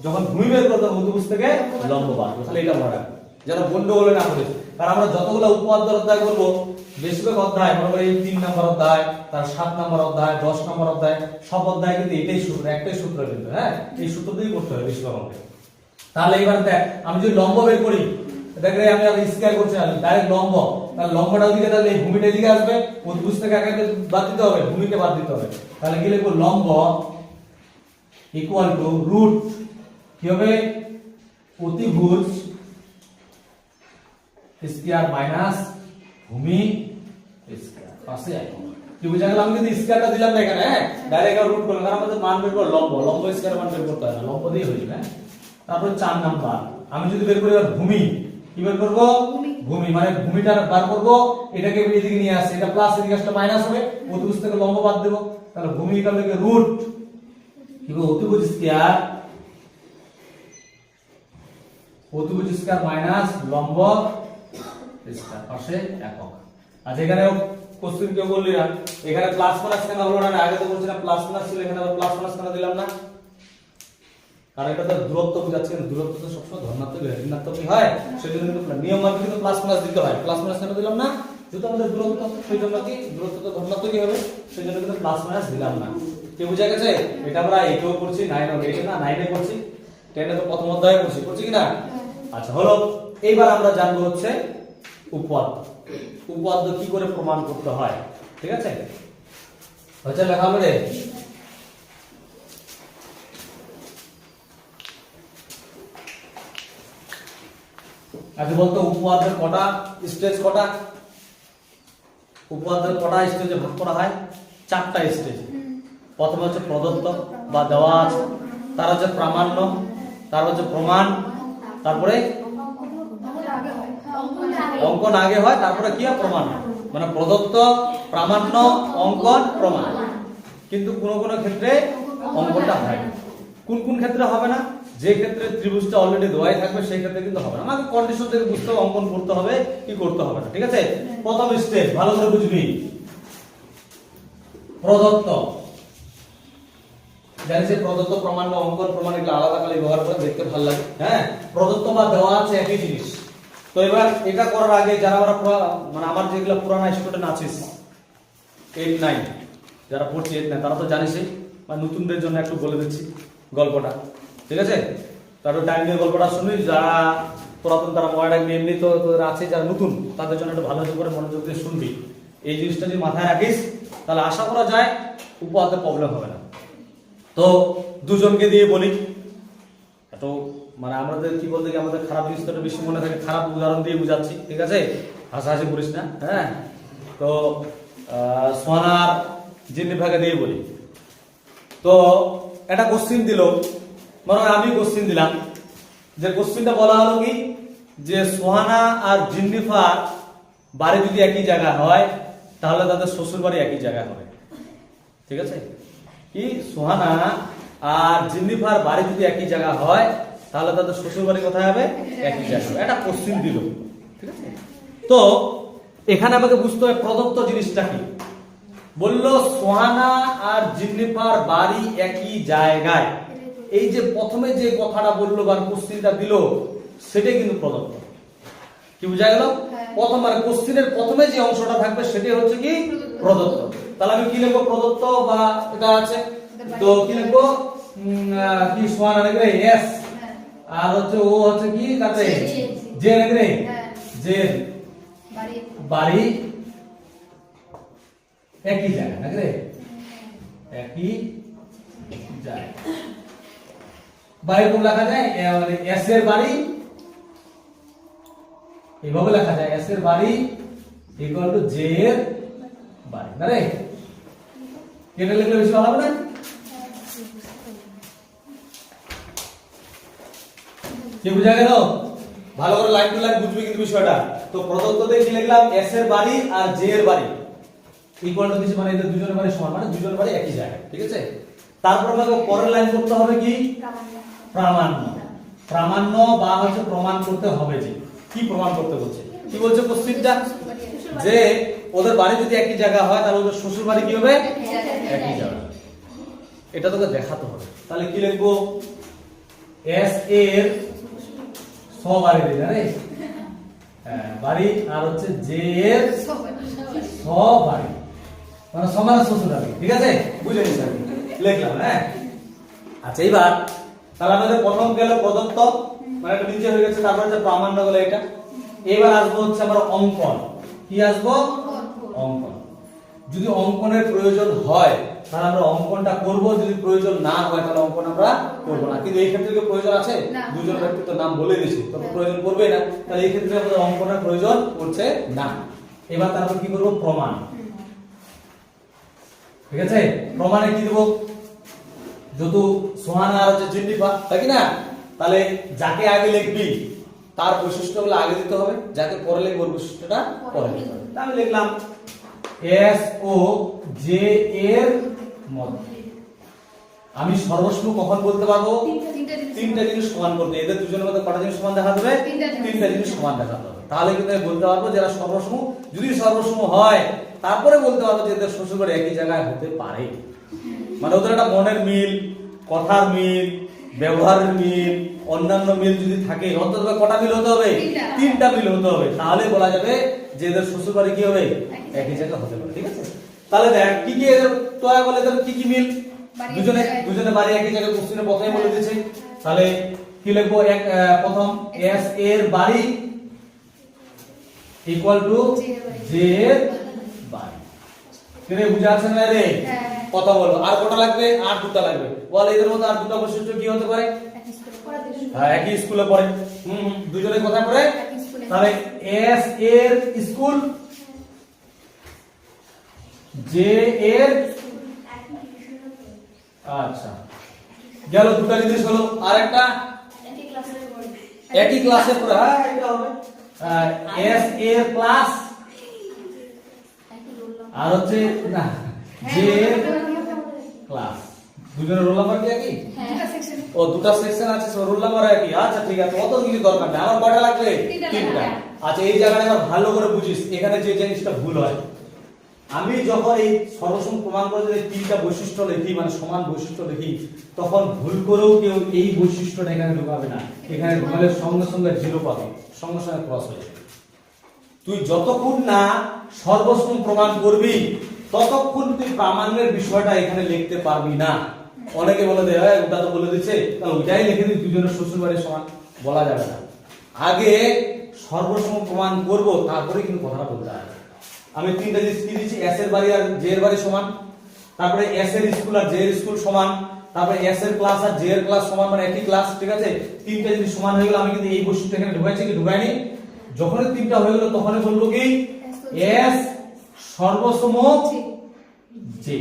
যখন ভূমি বের করব তখন অতিভুজ থেকে লম্ব বাদ দেব। তাহলে এটা মনে রাখবেন যেন গন্ডগোল না করে। কারণ আমরা যতগুলো উপপাদ্য অধ্যায় করব, বেশিরভাগ অধ্যায় মনে করি 3 নম্বর অধ্যায়, তার 7 নম্বর অধ্যায়, 10 নম্বর অধ্যায়, সব অধ্যায় কিন্তু এটাই সূত্র, একটাই সূত্র কিন্তু, হ্যাঁ এই সূত্র দিয়েই করতে হবে বেশিরভাগ অঙ্কে। তাহলে এবার দেখ আমি যদি লম্ব বের করি, দেখলে আমি আগে স্কয়ার করছি না, ডাইরেক্ট লম্ব, তাহলে লম্বটা ওদিকে, তাহলে এই ভূমিটা এদিকে আসবে, অতিভুজ থেকে একাকে বাদ দিতে হবে, ভূমিকে বাদ দিতে হবে। তাহলে কি লিখব, লম্ব ইকুয়াল টু রুট কি হবে, অতিভুজ স্কয়ার মাইনাস ভূমি স্কয়ার পাশে একক। কি বুঝা গেল? আমি কিন্তু স্কয়ারটা দিলাম না এখানে, হ্যাঁ ডাইরেক্ট রুট করলাম, কারণ আমাদের মান বের করব লম্ব, লম্ব স্কয়ার মান বের করতে হয় না, লম্ব দিয়ে হয়ে যাবে। তারপর 4 নাম্বার আমি যদি বের করি ভূমি, কি বের করব, ভূমি মানে ভূমিটা বার করব, এটাকে এদিকে নিয়ে আসছে, এটা প্লাস এদিকে আসলে মাইনাস হবে, অতিভুজ থেকে লম্ব বাদ দেব, তাহলে ভূমি ইকুয়াল টু রুট কি হবে, অতিভুজ স্কয়ার মাইনাস লম্ব স্কয়ার পাশে একক। আচ্ছা এখানে কোশ্চেন কেউ বললি না, এখানে প্লাস মাইনাস কেন হলো না? আগে তো বলছিলাম প্লাস মাইনাস ছিল, এখানে আবার প্লাস মাইনাস কেন দিলাম না? কারণ এটা তো দূরত্ব বোঝাচ্ছে, দূরত্ব তো সবসময় ধনাত্মক ঋণাত্মক হয়, সেজন্য কিন্তু নিয়ম মাফিক কিন্তু প্লাস মাইনাস দিতে হয়। প্লাস মাইনাস কেন দিলাম না? যেহেতু আমাদের দূরত্ব, সেজন্য কি দূরত্ব তো ধনাত্মকই হবে, সেজন্য কিন্তু প্লাস মাইনাস দিলাম না। কি বুঝা গেছে? এটা আমরা 8 করছি, 9 8 না 9 এ করছি, 10 এ তো প্রথম অধ্যায়ে করছি কি না? আচ্ছা হলো, এইবার আমরা জানবো হচ্ছে উপপাদ্য। উপপাদ্য কি করে প্রমাণ করতে হয়, ঠিক আছে? হচ্ছে লেখা হবে, আচ্ছা বলতো উপপাদ্যের কটা স্টেজ, কটা উপপাদ্যের কটা স্টেজে ভাগ করা হয়? 4টা স্টেজ। প্রথমে হচ্ছে প্রদত্ত বা দেওয়া আছে, তার হচ্ছে প্রামাণ্য, তার হচ্ছে প্রমাণ, তারপরে অঙ্কন আগে হয়, তারপরে কি হয়, প্রমাণ। মানে প্রদত্ত, প্রামাণ্য, অঙ্কন, প্রমাণ। কিন্তু কোন কোন ক্ষেত্রে অঙ্কনটা হয়। কোন কোন ক্ষেত্রে হবে না? যে ক্ষেত্রে ত্রিভুজটা অলরেডি দেওয়াই থাকবে সেই ক্ষেত্রে কিন্তু হবে না, আমাকে কন্ডিশন থেকে বুঝতে হবে অঙ্কন করতে হবে কি করতে হবে না, ঠিক আছে? প্রথম স্টেপ ভালো করে বুঝবি, প্রদত্ত। জানিস প্রদত্ত, প্রামাণ্য, অঙ্কন, প্রমাণ এগুলো আলাদা করে ব্যবহার করে দেখতে ভালো লাগে, হ্যাঁ? প্রদত্ত বা দেওয়া আছে একই জিনিস। তো এবার এটা করার আগে যারা আমরা মানে আমার যেগুলো পুরানো স্টুডেন্ট আছিস 8 9, যারা পড়ছে 8 9, তারা তো জানিসই, মানে নতুনদের জন্য একটু বলে দিচ্ছি গল্পটা, ঠিক আছে? তারপর টাইম নিয়ে গল্পটা শুনি, যারা পুরাতন তারা মনে রাখবে, এমনি তো তোদের আছে যারা নতুন তাদের জন্য একটু ভালো করে মনোযোগ দিয়ে শুনবি। এই জিনিসটা যদি মাথায় রাখিস তাহলে আশা করা যায় উপপাদ্যে প্রবলেম হবে না। তো দুজনকে দিয়ে বলি, তো মানে আমাদের কি বলতে গিয়ে আমাদের খারাপ জিনিসটা বেশি মনে থাকে, খারাপ উদাহরণ দিয়ে বুঝাচ্ছি, ঠিক আছে? হাসাহাসি করিস না, হ্যাঁ? তো সোনার জিন্নিফাকে দিয়ে বলি। তো একটা কোশ্চিন দিল, মনে হয় আমি কোশ্চিন দিলাম, যে কোশ্চিনটা বলা হলো কি, যে সোহানা আর জিন্নিফার বাড়ি যদি একই জায়গা হয় তাহলে তাদের শ্বশুর বাড়ি একই জায়গা হবে, ঠিক আছে? কি সোহানা আর জিন্নিফার বাড়ি যদি একই জায়গা হয় তাহলে তাদের শ্বশুর বাড়ি কোথায় হবে? একই জায়গা হবে। এটা কোশ্চিন দিল, ঠিক আছে? তো এখানে আমাকে বুঝতে হবে প্রদত্ত জিনিসটা কি। বললো সোহানা আর জিন্নিফার বাড়ি একই জায়গায়, এই যে প্রথমে যে কথাটা বললো বা কোশ্চিনটা দিল সেটাই কিন্তু প্রদত্ত। কি বুঝা গেল? প্রথম মানে কোশ্চিনের প্রথমে যে অংশটা থাকবে সেটাই হচ্ছে কি প্রদত্ত। তাহলে আমি কি লিখবো? প্রদত্ত বা এটা আছে, তো কি লিখবো? কি সোহানা লিখবে এস, আর হচ্ছে ও হচ্ছে কি কাছে জে লিখবে, জে বাড়ি একই জায়গা, নাকি একই জায়গা। বাড়ি কোন লেখা যায়? মানে এস এর বাড়ি এইভাবে লেখা যায়, এস এর বাড়ি ইকুয়াল টু জে এর বাড়ি, না রে? এটা লিখলে বেশি ভালো হবে না? কি বুঝা গেল? ভালো করে লাইন টু লাইন বুঝবি কিন্তু বিষয়টা। তো প্রদত্ত দিয়ে কি লিখলাম? এস এর বাড়ি আর জে এর বাড়ি ইকুয়াল টু দিছি মানে এদের দুজনের বাড়ি সমান মানে দুজনের বাড়ি একই জায়গায় ঠিক আছে। তারপর আমাকে পরের লাইন করতে হবে কি প্রামাণ্য। প্রামাণ্য বা হচ্ছে প্রমাণ করতে হবে যে কি প্রমাণ করতে বলছে কি বলছে কোশ্চেনটা যে ওদের বাড়ি যদি একই জায়গা হয় তাহলে ওদের শ্বশুর বাড়ি কি হবে একই জায়গা। এটা তোকে দেখাতে হবে। তাহলে কি লিখবো এস এর সবাড়ি রে বাড়ি আর হচ্ছে জে এর সবাড়ি মানে সমান শ্বশুর বাড়ি ঠিক আছে বুঝে নিস আমি লিখলাম হ্যাঁ। আচ্ছা এইবার তাহলে আমাদের প্রথম গেল প্রদত্ত মানে এটা নিচে হয়ে গেছে তারপর হচ্ছে প্রামাণ্য গেল এটা। এবার আসবো হচ্ছে আমরা অঙ্কন কি আসবো অঙ্কন। যদি অঙ্কনের প্রয়োজন হয় তাহলে আমরা অঙ্কনটা করব, যদি প্রয়োজন না হয় তাহলে অঙ্কন আমরা করব না। কিন্তু এই ক্ষেত্রে কি প্রয়োজন আছে দুজন ব্যক্তি তো নাম বলে দিয়েছি তবে প্রয়োজন পড়বে না, তাহলে এই ক্ষেত্রে আমাদের অঙ্কনের প্রয়োজন পড়ছে না। এবার তারপর কি করব প্রমাণ ঠিক আছে। প্রমাণে কি দেব যেহেতু সোহান আর হচ্ছে জিন্নিফা তাই না, তাহলে যাকে আগে লিখবি তার বৈশিষ্ট্যগুলো আগে দিতে হবে, যাকে পরে লিখব ওর বৈশিষ্ট্যটা পরে দিতে হবে। আমি লিখলাম এস ও জে এর মধ্যে। আমি সর্বসময় কখন বলতে পারবো তিনটা জিনিস সমান করতে। এদের দুজনের মধ্যে কটা জিনিস সমান দেখা যাবে তিনটা জিনিস সমান দেখা যাবে। তাহলে কিন্তু আমি বলতে পারবো যারা সর্বসময় যদি সর্বসময় হয় তারপরে বলতে পারবো যে এদের শ্বশুর বাড়ি একই জায়গায় হতে পারে। মানে ওদের একটা মনের মিল, কথার মিল, ব্যবহারের মিল, অন্যান্য মিল যদি থাকে অন্তত কটা মিল হতে হবে তিনটা মিল হতে হবে। তাহলে বলা যাবে যে এদের শ্বশুর বাড়ি কি হবে একই জায়গায় হতে পারে ঠিক আছে। তাহলে দেখ কি কি এদের তোয়া বলে এদের কি কি মিল দুজনে বাড়ি একই জায়গায় কোশ্চেনে প্রথমে বলে দিয়েছে। তাহলে কি লিখবো প্রথম এস এর বাড়ি ইকুয়াল টু জে এর বাড়ি। তুমি বুঝে আছেন না রে কথা বলো। আর কটা লাগবে আর দুটো লাগবে বল এদের মধ্যে আর দুটো বৈশিষ্ট্য কি হতে পারে হ্যাঁ একই স্কুলে পড়ে দুজনে কথা পড়ে। তাহলে এস এর স্কুল জে এর আচ্ছা গেল দুটো জিনিস হলো। আর একটা একই ক্লাসে পড়ে হ্যাঁ এটা হবে এস এর ক্লাস আর হচ্ছে না জে এর ক্লাস দুজনের রোল নাম্বার কি একই ও দুটো সেকশন আছে সো রোল নাম্বার একই। আচ্ছা ঠিক আছে অত কিছু দরকার নেই আমার কয়টা লাগবে তিনটা। আচ্ছা এই জায়গাটা এবার ভালো করে বুঝিস এখানে যে জিনিসটা ভুল হয় আমি যখন এই সর্বসম প্রমাণ করে যদি তিনটা বৈশিষ্ট্য লিখি মানে সমান বৈশিষ্ট্য লিখি তখন ভুল করেও কেউ এই বৈশিষ্ট্যটা এখানে ঢোকাবে না। এখানে ঢোকালে সঙ্গে সঙ্গে জিরো পাবে সঙ্গে সঙ্গে ক্রস হয়ে যাবে। তুই যতক্ষণ না সর্বসম প্রমাণ করবি ততক্ষণ তুই প্রামাণ্যের বিষয়টা এখানে লিখতে পারবি না। অনেকে বলে দেয় ওটা তো বলে দিচ্ছে তাহলে ওইটাই লিখে দিই দুজনের শ্বশুর বাড়ির সমান বলা যাবে না। আগে সর্বসম প্রমাণ করব তারপরে কিন্তু কথাটা বলতে হবে। আমি তিনটা জিনিস কি দিচ্ছি এস এর বাড়ি আর জে এর বাড়ি সমান, তারপরে এস এর স্কুল আর জে এর স্কুল সমান, তারপরে এস এর ক্লাস আর জে এর ক্লাস সমান মানে একই ক্লাস ঠিক আছে। তিনটা জিনিস সমান হয়ে গেল আমি কিন্তু এই বৈশিষ্ট্য এখানে ঢুকাইছি কি ঢুকাইনি। যখনই তিনটা হয়ে গেল তখনই বলবো কি এস সর্বসম জে।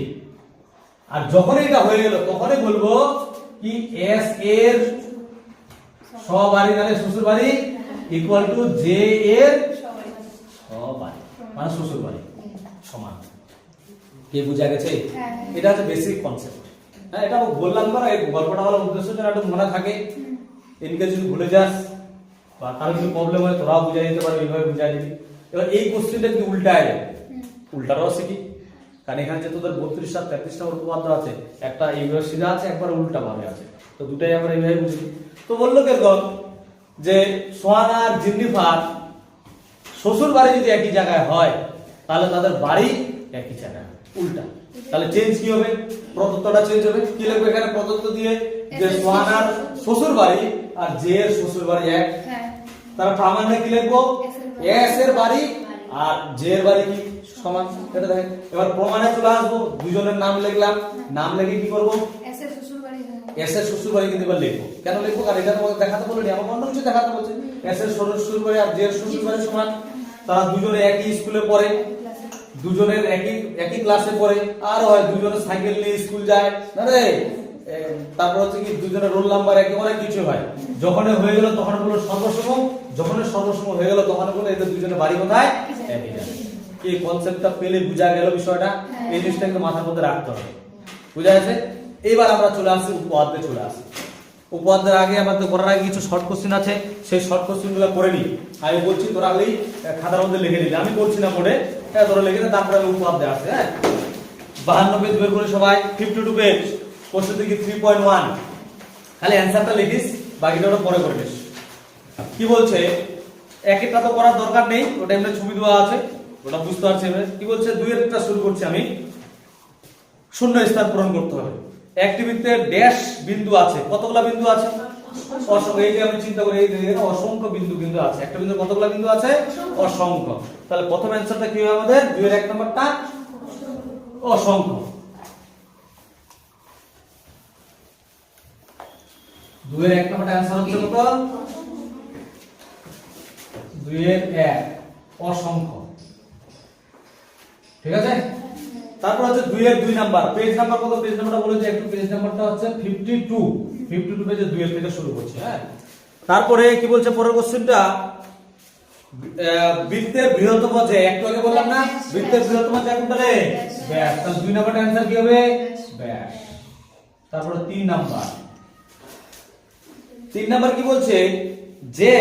আর যখন এটা হয়ে গেল তখনই বলবো কি এস এর সবাড়ি মানে শ্বশুর বাড়ি ইকুয়াল টু জে এর সবাড়ি মানে শ্বশুর বাড়ি সমান। কি বুঝা গেছে এটা হচ্ছে বেসিক কনসেপ্ট। হ্যাঁ এটা বললাম না এই গল্পটা বলার উদ্দেশ্য যেন একটু মনে থাকে। এদিকে যদি ভুলে যাস বা কারো যদি প্রবলেম হয় তোরাও বুঝাই দিতে পারবি এইভাবে বুঝাই দিবি। এবার এই কোশ্চেনটা যদি উল্টায় উল্টাটাও শিখি কারণ এখানে যে তোদের 32 আর 33টা উপপাদ্য আছে একটা এইভাবে সিধা আছে একবার উল্টা ভাবে আছে তো দুটাই আমরা এইভাবে বুঝি। তো বললো কেরকম যে সোহান আর জিন্নিফার শ্বশুর বাড়ি যদি একই জায়গায় হয় তাহলে তাদের বাড়ি একই জায়গায় উল্টা। তাহলে চেঞ্জ কি হবে প্রদত্তটা চেঞ্জ হবে। কি লিখবে এখানে প্রদত্ত দিয়ে যে সোহান আর শ্বশুর বাড়ি আর জে এর শ্বশুর বাড়ি এক। তাহলে প্রামাণ্যে কি লিখবো এস এর বাড়ি আর জে এর বাড়ি কি সমান এটা দেখেন। এবার প্রমাণে চলে আসবো দুজনের নাম লিখলাম নাম লিখে কি করব এস এর শ্বশুর বাড়ি কিন্তু এবার লিখবো। কেন লিখবো কারণ এটা তোমাকে দেখাতে বলিনি আমার অন্য কিছু দেখাতে বলছে। এস এর শ্বশুর বাড়ি আর জে এর শ্বশুর বাড়ি সমান তারা দুজনে একই স্কুলে পড়ে দুজনের একই ক্লাসে পড়ে আর হয় দুজনে সাইকেল নিয়ে স্কুল যায় না রে। তারপর হচ্ছে কি দুজনের রোল নাম্বার একই অনেক কিছু হয়। যখন হয়ে গেল তখন বললো সর্বসম যখন সর্বসম হয়ে গেল তখন বললো এদের দুজনের বাড়ি কোথায় একই জায়গায়। এই কনসেপ্টটা পেলে বোঝা গেল বিষয়টা। এই জিনিসটা একটু মাথার মধ্যে রাখতে হবে, বুঝা গেছে? এবার আমরা চলে আসি উপপাদ্যে চলে আসি। উপপাদ্যের আগে আমাদের করার আগে কিছু শর্ট কোশ্চেন আছে, সেই শর্ট কোশ্চেনগুলো করে নিই। আমি বলছি তোরা খালি খাতার মধ্যে লিখে নিবি, আমি বলছি না বোর্ডে, হ্যাঁ তোরা লিখে নে, তারপরে আমি উপপাদ্যে আসি। হ্যাঁ 52 পেজ বের করে সবাই, 52 পেজ, কোশ্চেন দেখি 3.1, খালি অ্যানসারটা লিখিস, বাকিটা ওটা পরে করে নিস। কি বলছে, এক একটা তো করার দরকার নেই, ওটা এমনি ছবি দেওয়া আছে, ওটা বুঝতে পারছি। কি বলছে, 2 এর একটা শুরু করছি আমি। শূন্য স্থান পূরণ করতে হবে। একটি বৃত্তে ড্যাশ বিন্দু আছে, কতগুলা বিন্দু আছে? অসংখ্য। এই যে আমি চিন্তা করি, এই যে অসংখ্য বিন্দু কিন্তু আছে, একটা বিন্দু কতগুলা বিন্দু আছে? অসংখ্য। তাহলে প্রথম অ্যানসারটা কি হবে আমাদের? 2 এর 1 নাম্বারটা অসংখ্য। 2 এর 1 নাম্বারটা অ্যানসার হচ্ছে কত? 2 এর 1 অসংখ্য। ঠিক আছে? তারপর হচ্ছে 2 এর 2 নাম্বার, পেজ নাম্বার কত? পেজ নাম্বারটা বলে যে একটু, পেজ নাম্বারটা হচ্ছে 52 পেজে 2 এর থেকে শুরু করছি। হ্যাঁ তারপরে কি বলছে পরের কোশ্চেনটা, বৃত্তের বৃহত্তম যে, একটু আগে বললাম না বৃত্তের বৃহত্তম যে কোনটা রে? ব্যাস। তাহলে 2 নাম্বারটা অ্যানসার কি হবে? ব্যাস। তারপরে 3 নাম্বার, 3 নাম্বার কি বলছে, যে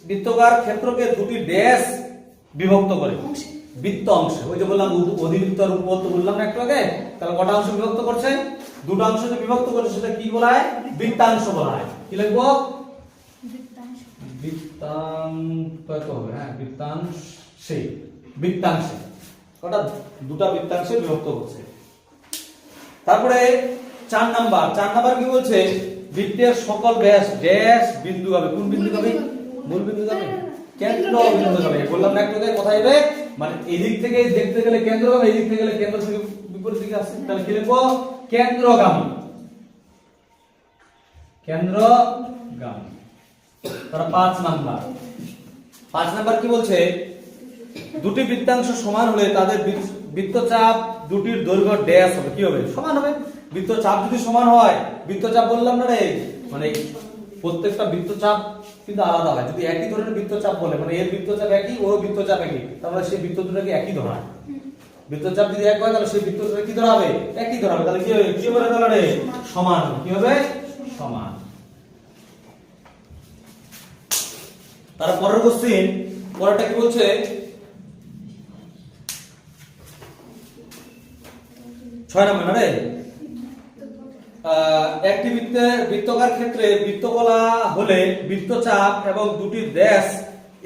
বৃত্তাকার ক্ষেত্রকে দুটি ড্যাশ বিভক্ত করে বৃত্ত অংশে। ওই যে বললাম অধিবৃত্ত আর উপবৃত্ত বললাম না একটু আগে, তাহলে কটা অংশ বিভক্ত করছে? দুটো অংশ যে বিভক্ত করছে সেটা কি বলা হয়? বৃত্তাংশ বলা হয়। কি লিখবো? বৃত্তাংশ হবে। হ্যাঁ বৃত্তাংশে, বৃত্তাংশে কটা? দুটো বৃত্তাংশে বিভক্ত করছে। তারপরে 4 নাম্বার কি বলছে, বৃত্তের সকল ব্যাস ড্যাশ বিন্দু হবে। কোন বিন্দু হবে? মূল বিন্দু হবে, কেন্দ্র বিন্দু হবে। বললাম না একটু আগে, কোথায় হবে? মানে এদিক থেকে দেখতে গেলে কেন্দ্র হবে, এদিক থেকে গেলে কেন্দ্র থেকে বিপরীত দিকে আসছে। তাহলে কি লিখবো? কেন্দ্রগামী, কেন্দ্রগামী। তারপর 5 নাম্বার কি বলছে, দুটি বৃত্তাংশ সমান হলে তাদের বৃত্তচাপ দুটির দৈর্ঘ্য ড্যাশ হবে। কি হবে? সমান হবে। বৃত্তচাপ যদি সমান হয়, বৃত্তচাপ বললাম না রে, মানে প্রত্যেকটা বৃত্তচাপ কিন্তু আলাদা হয়। যদি একই ধরনের বৃত্তচাপ বলে, মানে এর বৃত্তচাপ একই, ওর বৃত্তচাপ একই, তাহলে সেই বৃত্ত দুটোকে একই ধরা হয়। বৃত্তচাপ যদি এক হয়, তাহলে সেই বৃত্ত দুটো কি ধরা হবে? একই ধরা হবে। তাহলে কি হবে? কি হবে তাহলে রে? সমান। কি হবে? সমান। তার পরের কোশ্চেন, পরেরটা কি বলছে, 6 নাম্বার না রে, একটি বৃত্তাকার ক্ষেত্রে বৃত্তকলা হলে বৃত্তচাপ এবং দুটি ড্যাশ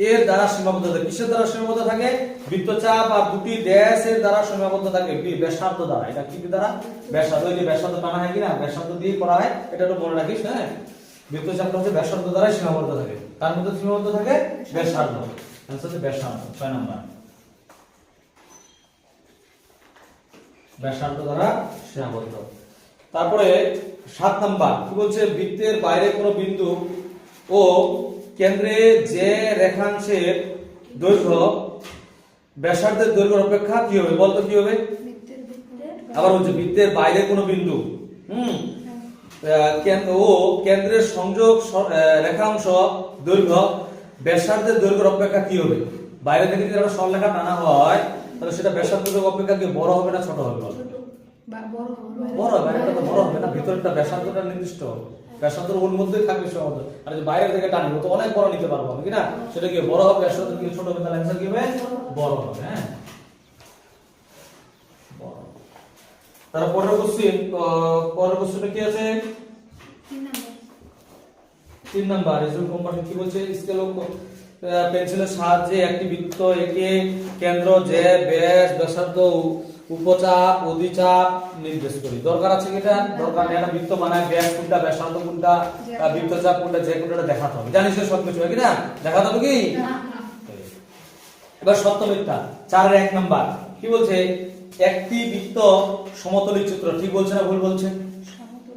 এর দ্বারা সীমাবদ্ধ থাকে। কিসের দ্বারা সীমাবদ্ধ থাকে? বৃত্তচাপ আর দুটি ড্যাশ এর দ্বারা সীমাবদ্ধ থাকে ব্যাসার্ধ দ্বারা। এটা কি দ্বারা? ব্যাসার্ধ। এই যে ব্যাসার্ধ টানা হয় কিনা, ব্যাসার্ধ দিয়ে করা হয়, এটা একটু মনে রাখিস। হ্যাঁ বৃত্তচাপটা হচ্ছে ব্যাসার্ধ দ্বারা সীমাবদ্ধ থাকে। তার মধ্যে সীমাবদ্ধ থাকে ব্যাসার্ধ। আনসার হচ্ছে ব্যাসার্ধ। 6 নাম্বার, ব্যাসার্ধ দ্বারা সীমাবদ্ধ। তারপরে 7 নাম্বার কি বলছে, বৃত্তের বাইরে কোনো বিন্দু ও কেন্দ্রে যে রেখাংশের দৈর্ঘ্য ব্যাসার্ধের দৈর্ঘ্য অপেক্ষা কি হবে? বলতো কি হবে? আবার বলছে বৃত্তের বাইরে কোনো বিন্দু ও কেন্দ্রের সংযোগ রেখাংশ দৈর্ঘ্য ব্যাসার্ধের দৈর্ঘ্য অপেক্ষা কি হবে? বাইরে থেকে যদি একটা সরলরেখা টানা হয়, তাহলে সেটা ব্যাসার্ধের অপেক্ষা কি বড় হবে না ছোট হবে? বড় হবে। এটা তো বড় হবে না, ভিতরটা ব্যাসার্ধটা নির্দিষ্ট ব্যাসার্ধের ওর মধ্যেই থাকবে সীমাবদ্ধ। আর যদি বাইরে থেকে টানি তো অনেক বড় নিতে পারবো আমি, কি না? সেটা কি বড় হবে, ব্যাসার্ধ কি ছোট হবে? তাহলে অ্যানসার কি হবে? বড় হবে। হ্যাঁ বড়। তারপর পরের কোশ্চেনটা কি আছে? 3 নাম্বার, রিজল্ট কম্পারেশন কি বলছে, স্কেল ও পেন্সিলের সাহায্যে একটি বৃত্ত এঁকে কেন্দ্র যে ব্যাস ব্যাসার্ধ উপচাপ অধিচাপ নির্দেশ করি। দরকার আছে কি? এটা দরকার নেই। একটা বৃত্ত বানায়, ব্যাস কোনটা, ব্যাসার্ধ কোনটা, বৃত্তচাপ কোনটা, যে কোনটা দেখাতে হবে। জানিস সবকিছু কি না? দেখাতে হবে কি? এবার সত্য মিথ্যা 4 এর 1 নাম্বার কি বলছে, একটি বৃত্ত সমতলী চিত্র। ঠিক বলছে না ভুল বলছে?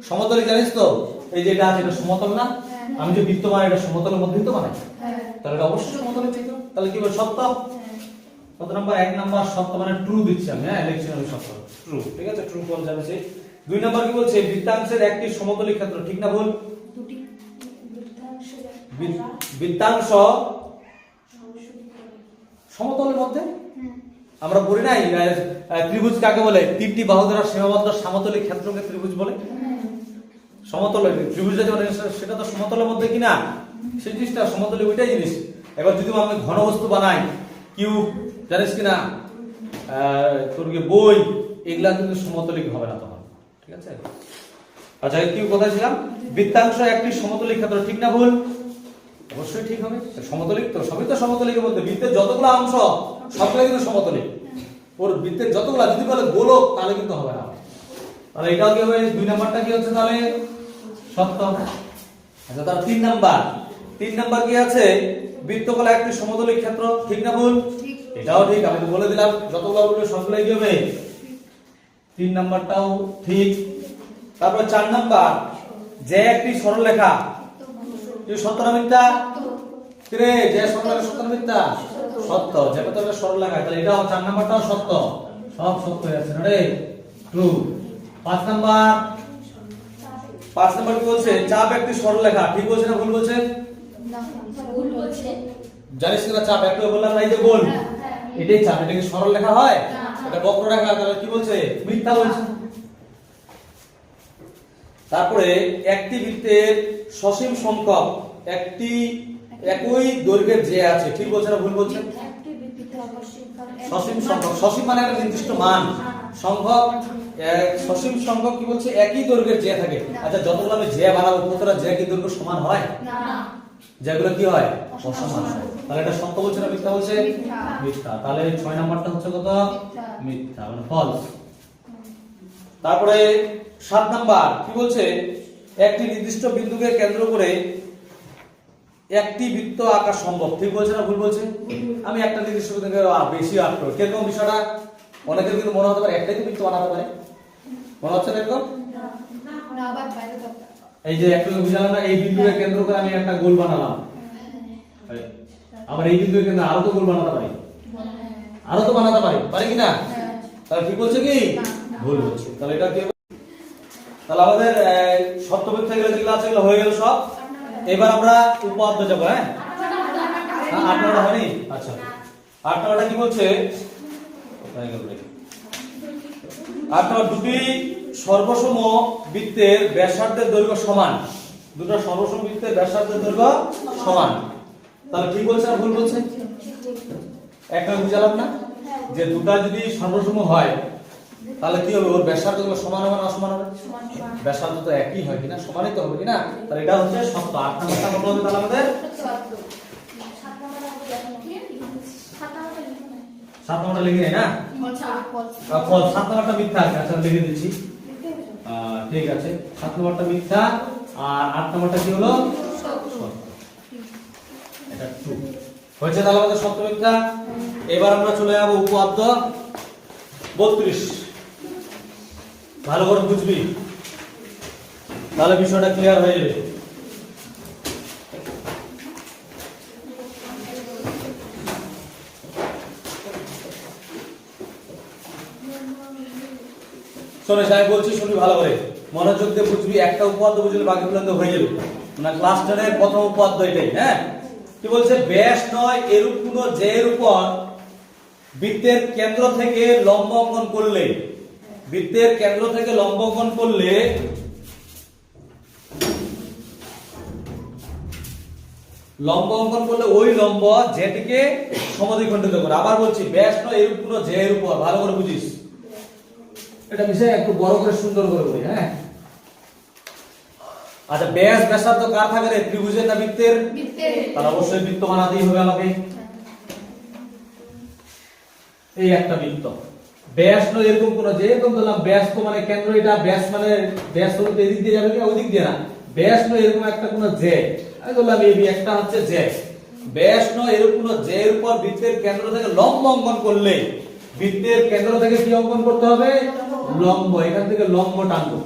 সমতলী জানিস তো, এই যে এটা আছে এটা সমতল না? আমি যে বৃত্ত বানাই এটা সমতলের মধ্যেই তো বানাই, তাহলে এটা অবশ্যই সমতলী চিত্র। তাহলে কি বল? সত্য। কত নাম্বার? 1 নাম্বার সত্য, মানে ট্রু দিচ্ছি আমি। হ্যাঁ লিখছি আমি সত্য, ট্রু। ঠিক আছে, ট্রু কোন জানিস। 2 নাম্বার কি বলছে, বৃত্তাংশের একটি সমতলী ক্ষেত্র। ঠিক না ভুল? বৃত্তাংশ সমতলের মধ্যে আমরা পড়ি নাই ত্রিভুজ কাকে বলে? তিনটি বাহু দ্বারা সীমাবদ্ধ সমতলিক ক্ষেত্রকে ত্রিভুজ বলে। সমতল ত্রিভুজ যেমন সেটা তো সমতলের মধ্যে কিনা, সেই জিনিসটা সমতলে ওইটাই জিনিস। এবার যদি আমি ঘন বস্তু বানাই, কিউব জানিস কিনা, তোর কি বই, এগুলা কিন্তু সমতলিক হবে না তখন, ঠিক আছে? আচ্ছা কিউব কোথায় ছিলাম? বৃত্তাংশ একটি সমতলিক ক্ষেত্র, ঠিক না ভুল? অবশ্যই ঠিক হবে, সমতলিক তো, সবই তো সমতলিকের মধ্যে। বৃত্তের যতগুলো অংশ সবগুলো কিন্তু সমতলিক। ওর বৃত্তের যতগুলো যদি বলে গোলক তাহলে কিন্তু হবে না। তাহলে এটাও কি হবে? 2 নাম্বারটা কি হচ্ছে তাহলে? সত্য। আচ্ছা তার 3 নাম্বার কি আছে? বৃত্তকলা একটি সমতলিক ক্ষেত্র, ঠিক না ভুল? এটাও ঠিক, আমি তো বলে দিলাম যতগুলো বলবে সবগুলাই কি হবে? 3 নাম্বারটাও ঠিক। তারপর 4 নাম্বার, যে একটি সরলরেখা, কি সত্য না মিথ্যা? রে যে সরলরেখা সত্য না মিথ্যা? সত্য। যেটা তো সরলরেখা, তাহলে এটাও 4 নাম্বারটাও সত্য, সব সত্য হয়ে আছে না রে? ট্রু। 5 নাম্বার কি বলছে? চাপ একটি সরলরেখা, ঠিক বলছে না ভুল বলছে? না ভুল বলছে। জানিস কিনা চাপ? একটু বললাম না, এই যে গোল, এটাই চাপ। এটা কি সরলরেখা হয়? এটা বক্ররেখা, তাহলে কি বলছে? মিথ্যা বলছে। তারপরে একটি বৃত্তের সসীম সংখ্যক একই দৈর্ঘ্যের যে আছে, ঠিক বলছে না ভুল বলছে? সসীম সংখ্যক, সসীম মানে একটা নির্দিষ্ট মান, সংখ্যক সসীম সংখ্যক কি বলছে? একই দৈর্ঘ্যের যে থাকে। আচ্ছা যতগুলো আমি যে বানাবো প্রত্যেকটা যে কি দৈর্ঘ্য সমান হয়? না, যেগুলো কি হয়? অসমান। তাহলে এটা সত্য বলছে না মিথ্যা বলছে? মিথ্যা। তাহলে 6 নাম্বারটা হচ্ছে কত? মিথ্যা, মানে ফলস। তারপরে 7 নাম্বার কি বলছে? একটি নির্দিষ্ট বিন্দুকে কেন্দ্র করে একটি বৃত্ত আঁকা সম্ভব, ঠিক বলছে না ভুল বলছে? আমি একটা নির্দিষ্ট বিন্দুকে বেশি আঁকবো, কিরকম বিষয়টা? অনেকের কিন্তু মনে হতে পারে একটাই তো বৃত্ত বানাতে পারে, মনে হচ্ছে না এরকম? না, আবার বাইরে দাও। এই যে একটু বুঝালাম না, এই বিন্দুকে কেন্দ্র করে আমি একটা গোল বানালাম, আবার এই বিন্দুকে কেন্দ্র আরো তো গোল বানাতে পারি, আরো তো বানাতে পারি কি না? তাহলে ঠিক বলছে কি ভুল বলছে? তাহলে এটা কি? তাহলে আমাদের সত্য মিথ্যা গেলে যেগুলো আছে এগুলো হয়ে গেল সব। এবার আমরা উপপাদ্য যাব। হ্যাঁ 8 নাম্বার হয়নি? আচ্ছা 8 নাম্বারটা কি বলছে? 8 নাম্বার, দুটি সর্বসম বৃত্তের ব্যাসার্ধের দৈর্ঘ্য সমান, দুটো সর্বসম বৃত্তের ব্যাসার্ধের দৈর্ঘ্য সমান। তাহলে ঠিক বলছে আর ভুল বলছে? একটা বুঝালাম না যে দুটো যদি সর্বসম হয় তাহলে কি হবে? ওর ব্যাসার্ধ গুলো সমান হবে না অসমান হবে? ব্যাসার্ধ তো একই হয় কিনা, সমানই তো হবে কিনা? তাহলে এটা হচ্ছে সত্য। 8 নাম্বারটা কত হবে তাহলে আমাদের? 7 নাম্বারটা লিখে নেই না? ফল। 7 নাম্বারটা মিথ্যা আছে, আচ্ছা লিখে দিচ্ছি। ঠিক আছে, 7 নাম্বারটা মিথ্যা আর 8 নাম্বারটা কি হলো? সত্য। এটা ট্রু হয়েছে। তাহলে আমাদের সত্য মিথ্যা। এবার আমরা চলে যাব উপপাদ্য 32। ভালো করে বুঝবি, তাহলে বিষয়টা ক্লিয়ার হয়ে যাবে। শোনে সাহেব বলছি, শুনি ভালো করে, মনোযোগ দিয়ে বুঝবি। একটা উপপাদ্য বুঝলে বাকিগুলো তো হয়ে যাবে। মানে ক্লাস 10 এর প্রথম উপপাদ্য এটাই। হ্যাঁ কি বলছে? ব্যাস নয় এরূপ কোন যে এর উপর বৃত্তের কেন্দ্র থেকে লম্ব অঙ্কন করলে, বৃত্তের কেন্দ্র থেকে লম্ব অঙ্কন করলে ওই লম্ব যেটিকে সমদ্বিখণ্ডিত করে। আবার বলছি, ব্যাস নয় এরূপ কোন যে এর উপর, ভালো করে বুঝিস এটা বিষয়, একটু বড় করে সুন্দর করে বলি। হ্যাঁ আচ্ছা, ব্যাস ব্যাসার্ধ কার থাকে রে? ত্রিভুজের না বৃত্তের? তাহলে অবশ্যই বৃত্ত বানাতেই হবে আমাকে। এই একটা বৃত্ত, ব্যাস নয় এরকম কোন যে, এরকম ধরলাম ব্যাস তো মানে কেন্দ্র, এটা ব্যাস মানে ব্যাস হলো এদিক দিয়ে যাবে কি ওই দিক দিয়ে না, ব্যাস নয় এরকম একটা কোন যে, আমি বললাম এই একটা হচ্ছে যে। ব্যাস নয় এরকম কোন যে এর উপর বৃত্তের কেন্দ্র থেকে লম্ব অঙ্কন করলে, বৃত্তের কেন্দ্র থেকে কি অঙ্কন করতে হবে? লম্ব। এখান থেকে লম্ব টানবো,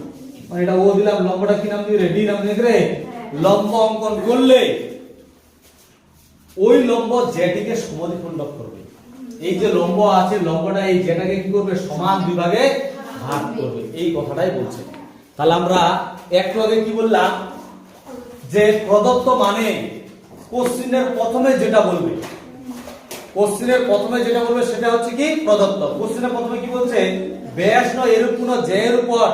মানে এটা ও দিলাম, লম্বটা কি নাম দিই রে? ডি নাম দিই রে। লম্ব অঙ্কন করলে ওই লম্ব যেটিকে সমদ্বিখণ্ডক করবে। এই যে লম্ব আছে, লম্বটা এই যেটাকে কি করবে? সমান দুই ভাগে ভাগ করবে, এই কথাটাই বলছে। তাহলে আমরা একটু আগে কি বললাম? যে প্রদত্ত মানে কোশ্চেনের প্রথমে যেটা বলবে, কোশ্চেনের প্রথমে যেটা বলবে সেটা হচ্ছে কি প্রদত্ত। কোশ্চেনের প্রথমে কি বলছে, ব্যাস নয় এরূপ কোন জের উপর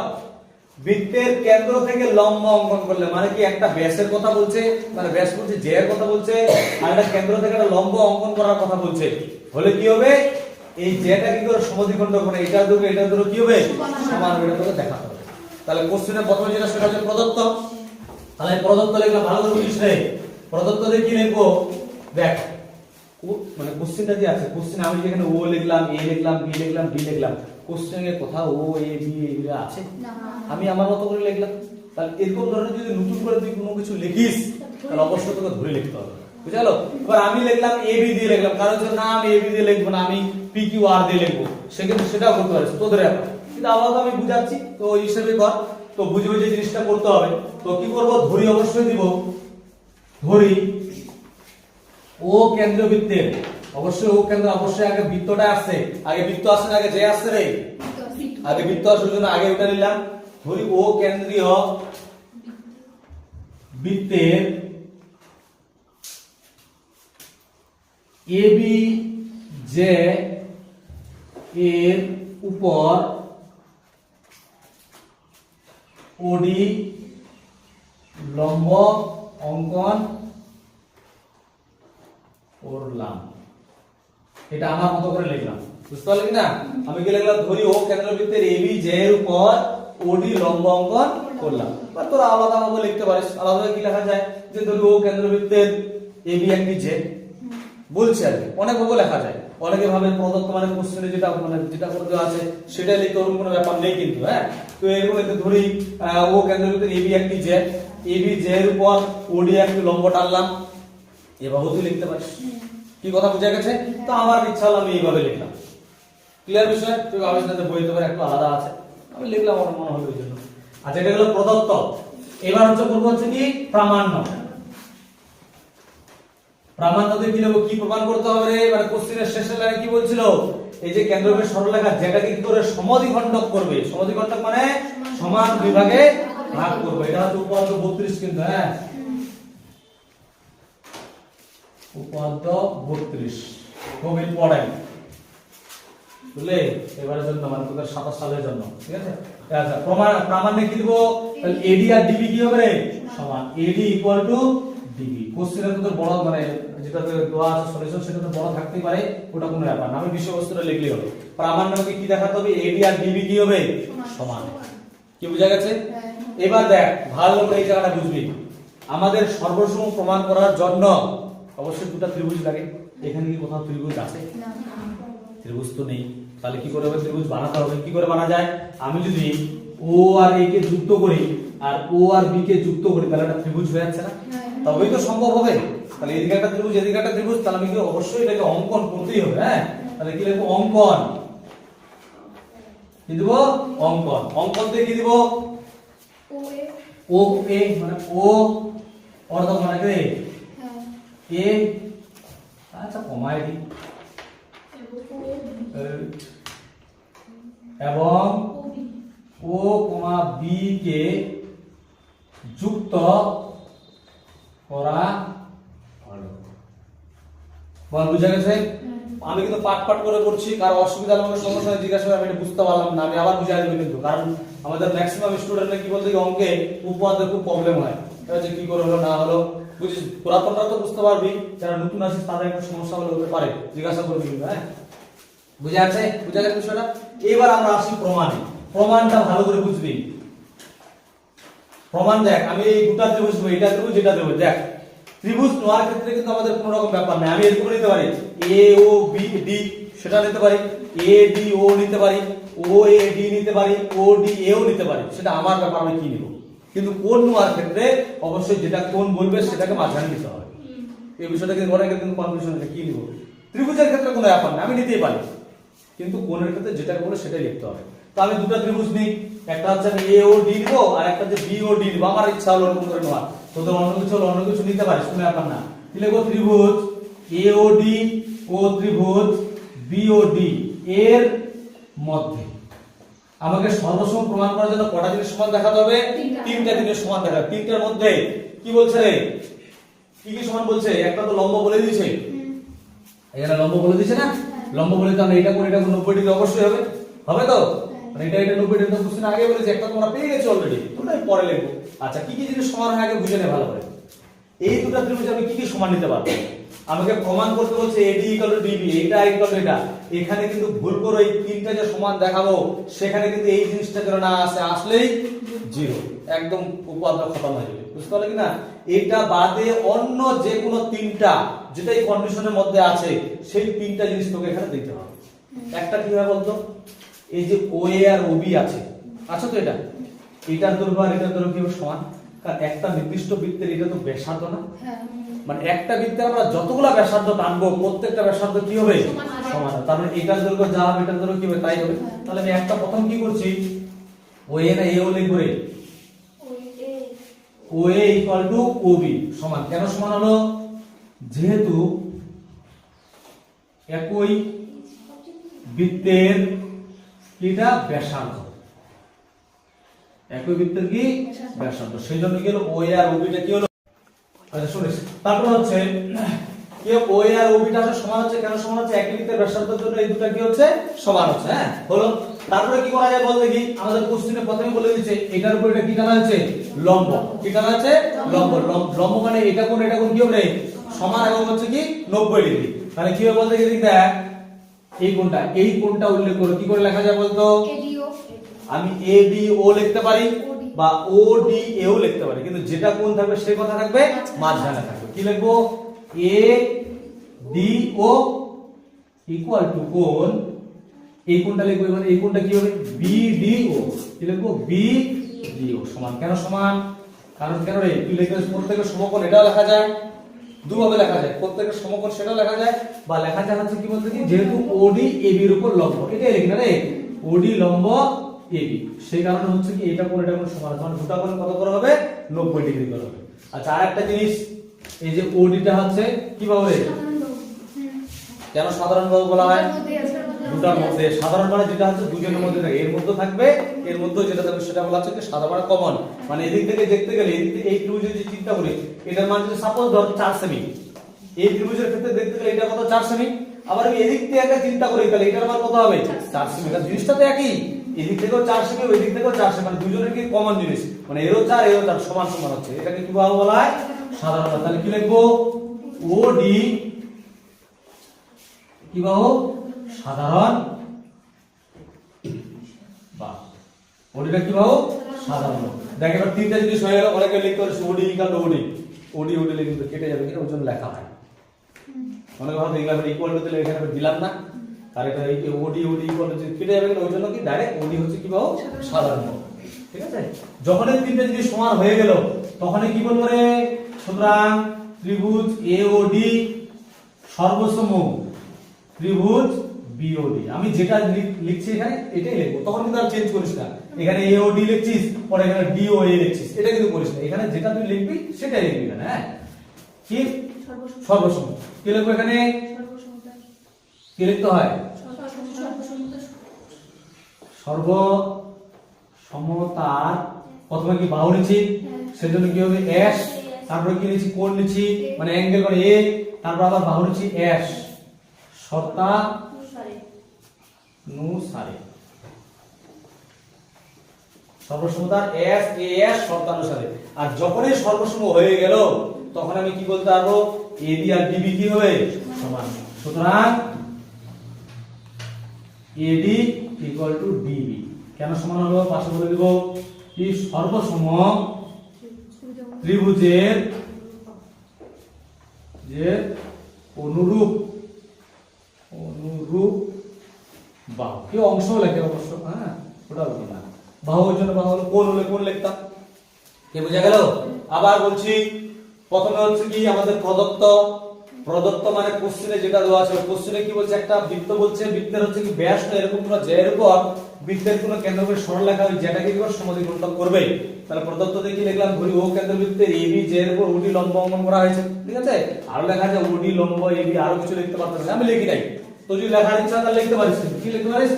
বৃত্তের কেন্দ্র থেকে লম্ব অঙ্কন করলে, মানে কি একটা ব্যাসের কথা বলছে, মানে ব্যাস বলছে জে এর কথা বলছে, আর একটা কেন্দ্র থেকে একটা লম্ব অঙ্কন করার কথা বলছে, হলে কি হবে এই জেটা কি করে সমদ্বিখণ্ড করে এটা দুটো কি হবে সমান হবে, এটা তোকে দেখাতে হবে। তাহলে কোশ্চেনের প্রথমে যেটা সেটা হচ্ছে প্রদত্ত। তাহলে প্রদত্ত লিখলাম, ভালো করে বুঝিস রে। প্রদত্ত দিয়ে কি লিখবো দেখ, মানে কোশ্চেনটা যে আছে, কোশ্চেনে আমি যেখানে ও লিখলাম, এ লিখলাম, বি লিখলাম, ডি লিখলাম, কোশ্চেনে কোথাও ও এ বি এগুলো আছে? আমি আমার মতো করে লিখলাম। তাহলে এরকম ধরনের যদি নতুন করে তুই কোনো কিছু লিখিস তাহলে অবশ্যই তোকে ধরে লিখতে হবে, বুঝা গেল? এবার আমি লিখলাম এ বি দিয়ে লিখলাম, কারণ হচ্ছে না আমি এ বি দিয়ে লিখবো না, আমি পি কিউ আর দিয়ে লিখবো, সেক্ষেত্রে সেটাও করতে পারিস তোদের ব্যাপার, কিন্তু আপাতত আমি বুঝাচ্ছি তো ওই হিসেবে কর। তো বুঝে বুঝে জিনিসটা করতে হবে। তো কি করবো, ধরি অবশ্যই দিব, ধরি ও কেন্দ্র বৃত্তের, অবশ্যই ও কেন্দ্র, অবশ্যই আগে বৃত্তটা আসছে, আগে বৃত্ত আসছে না আগে যে আসছে রে, আগে বৃত্ত আসার জন্য আগে ওটা নিলাম। ধরি ও কেন্দ্রীয় বৃত্তের এ বি জে এর উপর ওডি লম্ব অঙ্কন করলাম, এটা আমার মতো করে লিখলাম, বুঝতে পারলে কি না? আমি কি লিখলাম, ধরি ও কেন্দ্রবৃত্তের এবি জে এর উপর ওডি লম্ব অঙ্কন করলাম। বা তোরা আলাদা ভাবে লিখতে পারিস, আলাদা কি লেখা যায়, যে ধরি ও কেন্দ্রবৃত্তের এবি একটি জে বলছে, আর অনেক ভাবে লেখা যায়, অনেকে ভাবে প্রদত্ত মানে কোশ্চেনে যেটা মানে যেটা করতে আছে সেটাই লিখতে ওরকম কোনো ব্যাপার নেই কিন্তু, হ্যাঁ। তো এরকম ধরি ও কেন্দ্রবৃত্তের এবি একটি জে, এবি জে এর উপর ওডি একটি লম্ব টানলাম, এভাবেও তুই লিখতে পারিস। কি কথা বুঝা গেছে? তো আমার ইচ্ছা হলো আমি এইভাবে লিখলাম, ক্লিয়ার বিষয়? তুই ভাবিস না যে বইতে পারে একটু আলাদা আছে, আমি লিখলাম আমার মনে হলো ওই জন্য। আচ্ছা, এটা হলো প্রদত্ত। এবার হচ্ছে করবো হচ্ছে কি প্রামাণ্য। প্রামাণ্য দিয়ে কি লিখবো, কি প্রমাণ করতে হবে রে? মানে কোশ্চেনের শেষের লাইনে কি বলছিল, এই যে কেন্দ্রবিন্দু সরলরেখা যেটাকে কি করে সমদ্বিখণ্ডক করবে, সমদ্বিখণ্ডক মানে সমান দুই ভাগে ভাগ করবে, এটা হচ্ছে উপপাদ্য 32 কিন্তু, হ্যাঁ উপপাদ্য 32 খুব ইম্পর্টেন্ট, বুঝলে এবারের জন্য, মানে 2027 সালের জন্য, ঠিক আছে? আচ্ছা, প্রামাণ্যে কি দিব, তাহলে এডি আর ডিবি কি হবে রে সমান, এডি ইকুয়াল টু ডিবি। কোশ্চেনে তো বড় মানে যেটা দেওয়া আছে সলিউশন সেটা তো বড় থাকতেই পারে, ওটা কোনো ব্যাপার না, আমি বিষয়বস্তুটা লিখলেই হবে। প্রামাণ্যকে কি দেখাতে হবে, এডি আর ডিবি কি হবে সমান। কি বোঝা গেছে? এবার দেখ ভালো করে এই জায়গাটা বুঝবি, আমাদের সর্বসম প্রমাণ করার জন্য অবশ্যই দুটো ত্রিভুজ লাগে। এখানে কি কোথাও ত্রিভুজ আছে? ত্রিভুজ তো নেই, তাহলে কি করে হবে, ত্রিভুজ বানাতে হবে। কি করে বানা যায়, আমি যদি ও আর এ কে যুক্ত করি আর ও আর বি কে যুক্ত করি তাহলে একটা ত্রিভুজ হয়ে যাচ্ছে না? তবেই তো সম্ভব হবে। তাহলে এদিকে একটা ত্রিভুজ এদিকে একটা ত্রিভুজ, তাহলে আমি কি অবশ্যই এটাকে অঙ্কন করতেই হবে, হ্যাঁ। তাহলে কি লিখবো, অঙ্কন, কি দিব অঙ্কন। অঙ্কন দিয়ে কি দিব, ও এ মানে ও অর্ধ মানে কি এ, আচ্ছা কমায় দি, এবং ও কমা বি কে যুক্ত করা হলো। বল বুঝা গেছে? আমি কিন্তু পাট পাট করে করছি, কারো অসুবিধা হলে সঙ্গে সঙ্গে জিজ্ঞাসা করে, আমি এটা বুঝতে পারলাম না আমি আবার বুঝাই দেব কিন্তু, কারণ আমাদের ম্যাক্সিমাম স্টুডেন্টরা কি বলতে অঙ্কে উপপাদ্যে খুব প্রবলেম হয়, যে কি করে হলো না হলো, বুঝছিস? পুরাতনরা তো বুঝতে পারবি, যারা নতুন আসিস তাদের একটু সমস্যা হতে পারে, জিজ্ঞাসা করবি কিন্তু, হ্যাঁ। বুঝা আছে? বুঝা গেছে বিষয়টা? এবার আমরা আসি প্রমাণে। প্রমাণটা ভালো করে বুঝবি। প্রমাণ দেখ, আমি এই দুটো ত্রিভুজ দেব, এটা ত্রিভুজ এটা দেব, দেখ ত্রিভুজ নেওয়ার ক্ষেত্রে কিন্তু আমাদের কোনো রকম ব্যাপার নেই, আমি এরকম নিতে পারি এ ও বি ডি, সেটা নিতে পারি, এ ডি ও নিতে পারি, ও এ ডি নিতে পারি, ও ডি এও নিতে পারি, সেটা আমার ব্যাপার, আমি কি নিব। কিন্তু কোণ নেওয়ার ক্ষেত্রে অবশ্যই যেটা কোণ বলবে সেটাকে মাঝখানে নিতে হবে। এই বিষয়টা কিন্তু অনেকের কিন্তু কনফিউশন আছে, কি নিব। ত্রিভুজের ক্ষেত্রে কোনো ব্যাপার না, আমি নিতেই পারি, কিন্তু কোণের ক্ষেত্রে যেটা বলে সেটাই লিখতে হবে। তো আমি দুটো ত্রিভুজ নিই, একটা হচ্ছে আমি এ ও ডি নিব, আর একটা হচ্ছে বি ও ডি নিব, আমার ইচ্ছা হলো এরকম করে নেওয়া। তোদের অন্য কিছু হলো অন্য কিছু নিতে পারিস, কোনো ব্যাপার না। লিখবো ত্রিভুজ এ ও ডি ও ত্রিভুজ বি ও ডি এর মধ্যে আমাকে সর্বসম প্রমাণ করার জন্য কটা জিনিস সমান দেখাতে হবে, তিনটা জিনিস সমান দেখাতে। তিনটার মধ্যে কি বলছে রে, কি কি সমান বলছে, একটা তো লম্ব বলে দিয়েছে, এখানে লম্ব বলে দিছে না, লম্ব বলে তো এটা কোন 90 ডিগ্রি অবশ্যই হবে, হবে তো? মানে এটা 90 ডিগ্রি তো কোশ্চেন আগে বলেছে, একটা তোমরা পেয়ে গেছো অলরেডি, তোমরা পরে লিখবো। আচ্ছা কি কি জিনিস সমান হয় আগে বুঝে নে ভালো করে। এই দুটো ত্রিভুজ আমি কি কি সমান নিতে পারবো? আমাকে প্রমাণ করতে বলছে AD = DB, এটা এটা। এখানে কিন্তু ভুল করে এই তিনটা যে সমান দেখাবো সেখানে কিন্তু এই জিনিসটা যেন না আসে, আসলেই জিরো, একদম উপপাদ্য খতম হয়ে যাবে, বুঝতে পারলে কি না? এটা বাদে অন্য যে কোনো তিনটা যেটা এই কন্ডিশনের মধ্যে আছে সেই তিনটা জিনিস তোকে এখানে দিতে হবে। একটা কি হয় বলতো, এই যে OA আর OB আছে, আচ্ছা তো এটার দৈর্ঘ্য আর এটার দৈর্ঘ্য কি হবে? সমান। কারণ একটা নির্দিষ্ট বৃত্তের এটা তো ব্যাসার্ধ না, মানে একটা বৃত্তে আমরা যতগুলা ব্যাসার্ধ টানবো প্রত্যেকটা ব্যাসার্ধ কি হবে? সমান হবে। তার মানে এটার দৈর্ঘ্য যা হবে এটার দৈর্ঘ্য কি হবে? তাই হবে। তাহলে আমি একটা প্রথম কি করছি, OA না AO লিখব রে, OA = OB সমান। কেন সমান হলো? যেহেতু একই বৃত্তের এটা ব্যাসার্ধ, একই বৃত্তের কি ব্যাসার্ধ, সেই জন্য কি হলো OA আর OB টা কি হলো? আচ্ছা শুনিস, তারপর হচ্ছে কি OA আর OB টা সমান হচ্ছে, কেন সমান হচ্ছে? একই বৃত্তের ব্যাসার্ধের জন্য এই দুটো কি হচ্ছে? সমান হচ্ছে। হ্যাঁ হলো। তারপরে কি করা যায় বল দেখি, আমাদের কোশ্চেনে প্রথমে বলে দিয়েছে এটার উপর এটা কি টানা আছে? লম্ব। কি টানা আছে? লম্ব। লম্ব মানে এটা কোণ কি হবে? সমান, এবং হচ্ছে কি 90 ডিগ্রি। তাহলে কি হবে বল দেখি, দেখ এই কোণটা উল্লেখ করে কি করে লেখা যায় বলতো? আমি ABO লিখতে পারি বা ODAও লিখতে পারি, কিন্তু যেটা কোণ থাকবে সেই কথা থাকবে মাঝখানে থাকবে। কি লিখবো? ADO = কোণ, এই কোণটা লিখবো, মানে এই কোণটা কি হবে? BDO। কি লিখবো? BDO সমান। কেন সমান? কারণ কেন রে, তুই লিখলে প্রত্যেকের সমকোণ এটাও লেখা যায়, দুভাবে লেখা যায়, প্রত্যেকের সমকোণ সেটাও লেখা যায়, বা লেখা যায় হচ্ছে কি বলতে কি, যেহেতু OD AB এর উপর লম্ব, এটাই লিখি না রে, OD লম্ব AB, সেই কারণে হচ্ছে কি এটা কোণ সমান, মানে দুটো কোণ কত করে হবে? 90 ডিগ্রি করে হবে। আচ্ছা আরেকটা জিনিস, এই যে OD টা হচ্ছে কিভাবে, কেন সাধারণ ভাবে বলা হয়? দুটার মধ্যে, সাধারণ মানে যেটা হচ্ছে দুজনের মধ্যে থাকে, এর মধ্যে থাকবে, এর মধ্যে যেটা থাকবে সেটা বলা হচ্ছে কি সাধারণ কমন। মানে এদিক থেকে দেখতে গেলে এদিক থেকে এই ত্রিভুজের যে চিন্তা করি, এটার মান যদি সাপোজ ধর 4 সেমি, এই ত্রিভুজের ক্ষেত্রে দেখতে গেলে এটা কত? 4 সেমি। আবার আমি এদিক থেকে একটা চিন্তা করি, তাহলে এটার মান কত হবে? 4 সেমি। তাহলে জিনিসটা তো একই, এদিক থেকেও 4 সেমি, ওই দিক থেকেও 4 সেমি, মানে দুজনের কি কমন জিনিস, মানে এরও 4 এরও 4 সমান সমান হচ্ছে, এটাকে কি বলা হয়? সাধারণ। তাহলে কি লিখবো? OD কি বাহু? সাধারণ। বাহ, ওডিটা কি বাহু? সাধারণ। দেখ এবার তিনটা জিনিস হয়ে গেল, অনেকে লিখতে পারে OD = OD লিখে তো কেটে যাবে, কিনা ওই জন্য লেখা হয়। অনেকে ভাবে এগুলা ইকুয়াল টু দিলে এখানে দিলাম না, আর এটা এই OD = কেটে যাবে, কিনা ওই জন্য কি ডাইরেক্ট OD হচ্ছে কি বাহু? সাধারণ বাহু। ঠিক আছে, যখন এই তিনটা জিনিস সমান হয়ে গেল তখন কি বলবো রে? সুতরাং ত্রিভুজ AOD সর্বসম ত্রিভুজ BOD। আমি যেটা লিখছি এখানে এটাই লিখবো, তখন কিন্তু আর চেঞ্জ করিস না, এখানে AOD লিখছিস পরে এখানে DOA লিখছিস, এটা কিন্তু করিস না, এখানে যেটা তুই লিখবি সেটাই লিখবি না। হ্যাঁ কি সর্বসম কি লিখবো এখানে? কি লিখতে হয়? সর্বসমতার প্রথমে কি বাহু নিচ্ছি, সেজন্য কি হবে? S, তারপরে কি নিচ্ছি? কোণ নিচ্ছি, মানে অ্যাঙ্গেল মানে A, তারপর আবার বাহু নিচ্ছি S শর্তানুসারে, সর্বসমতার SAS শর্তানুসারে। আর যখনই সর্বসম হয়ে গেল তখন আমি কি বলতে পারবো? AD আর DB কি হবে? সমান। সুতরাং AD = DB কেন সমান হলো? পাশে বলে দেব কি সর্বসম ত্রিভুজের যে অনুরূপ বাহু, কি অংশ লেখে অবশ্য, হ্যাঁ ওটা বলবো না, বাহুর জন্য বাহু হলো, কোণ হলে কোণ লিখতাম। কি বুঝা গেল? আবার বলছি, প্রথমে হচ্ছে কি আমাদের প্রদত্ত মানে কোশ্চেনে যেটা দেওয়া আছে, কোশ্চেনে কি বলছে? একটা বৃত্ত বলছে, বৃত্তের হচ্ছে কি ব্যাস এরকম কোন যেরকম বৃত্তের কোন কেন্দ্রকে সরলরেখা হয় যেটাকে কি সমদ্বিখণ্ডক করবে। তাহলে প্রদত্ত দেখি লিখলাম, ধরি ও কেন্দ্রবৃত্তের AB এর উপর OD লম্ব অঙ্কন করা হয়েছে, ঠিক আছে? আরো লেখা যায় OD লম্ব AB, আরো কিছু লিখতে পারতাম, আমি লিখি নাই, তো যদি লেখার ইচ্ছা তাহলে লিখতে পারিস। কি লিখতে পারিস?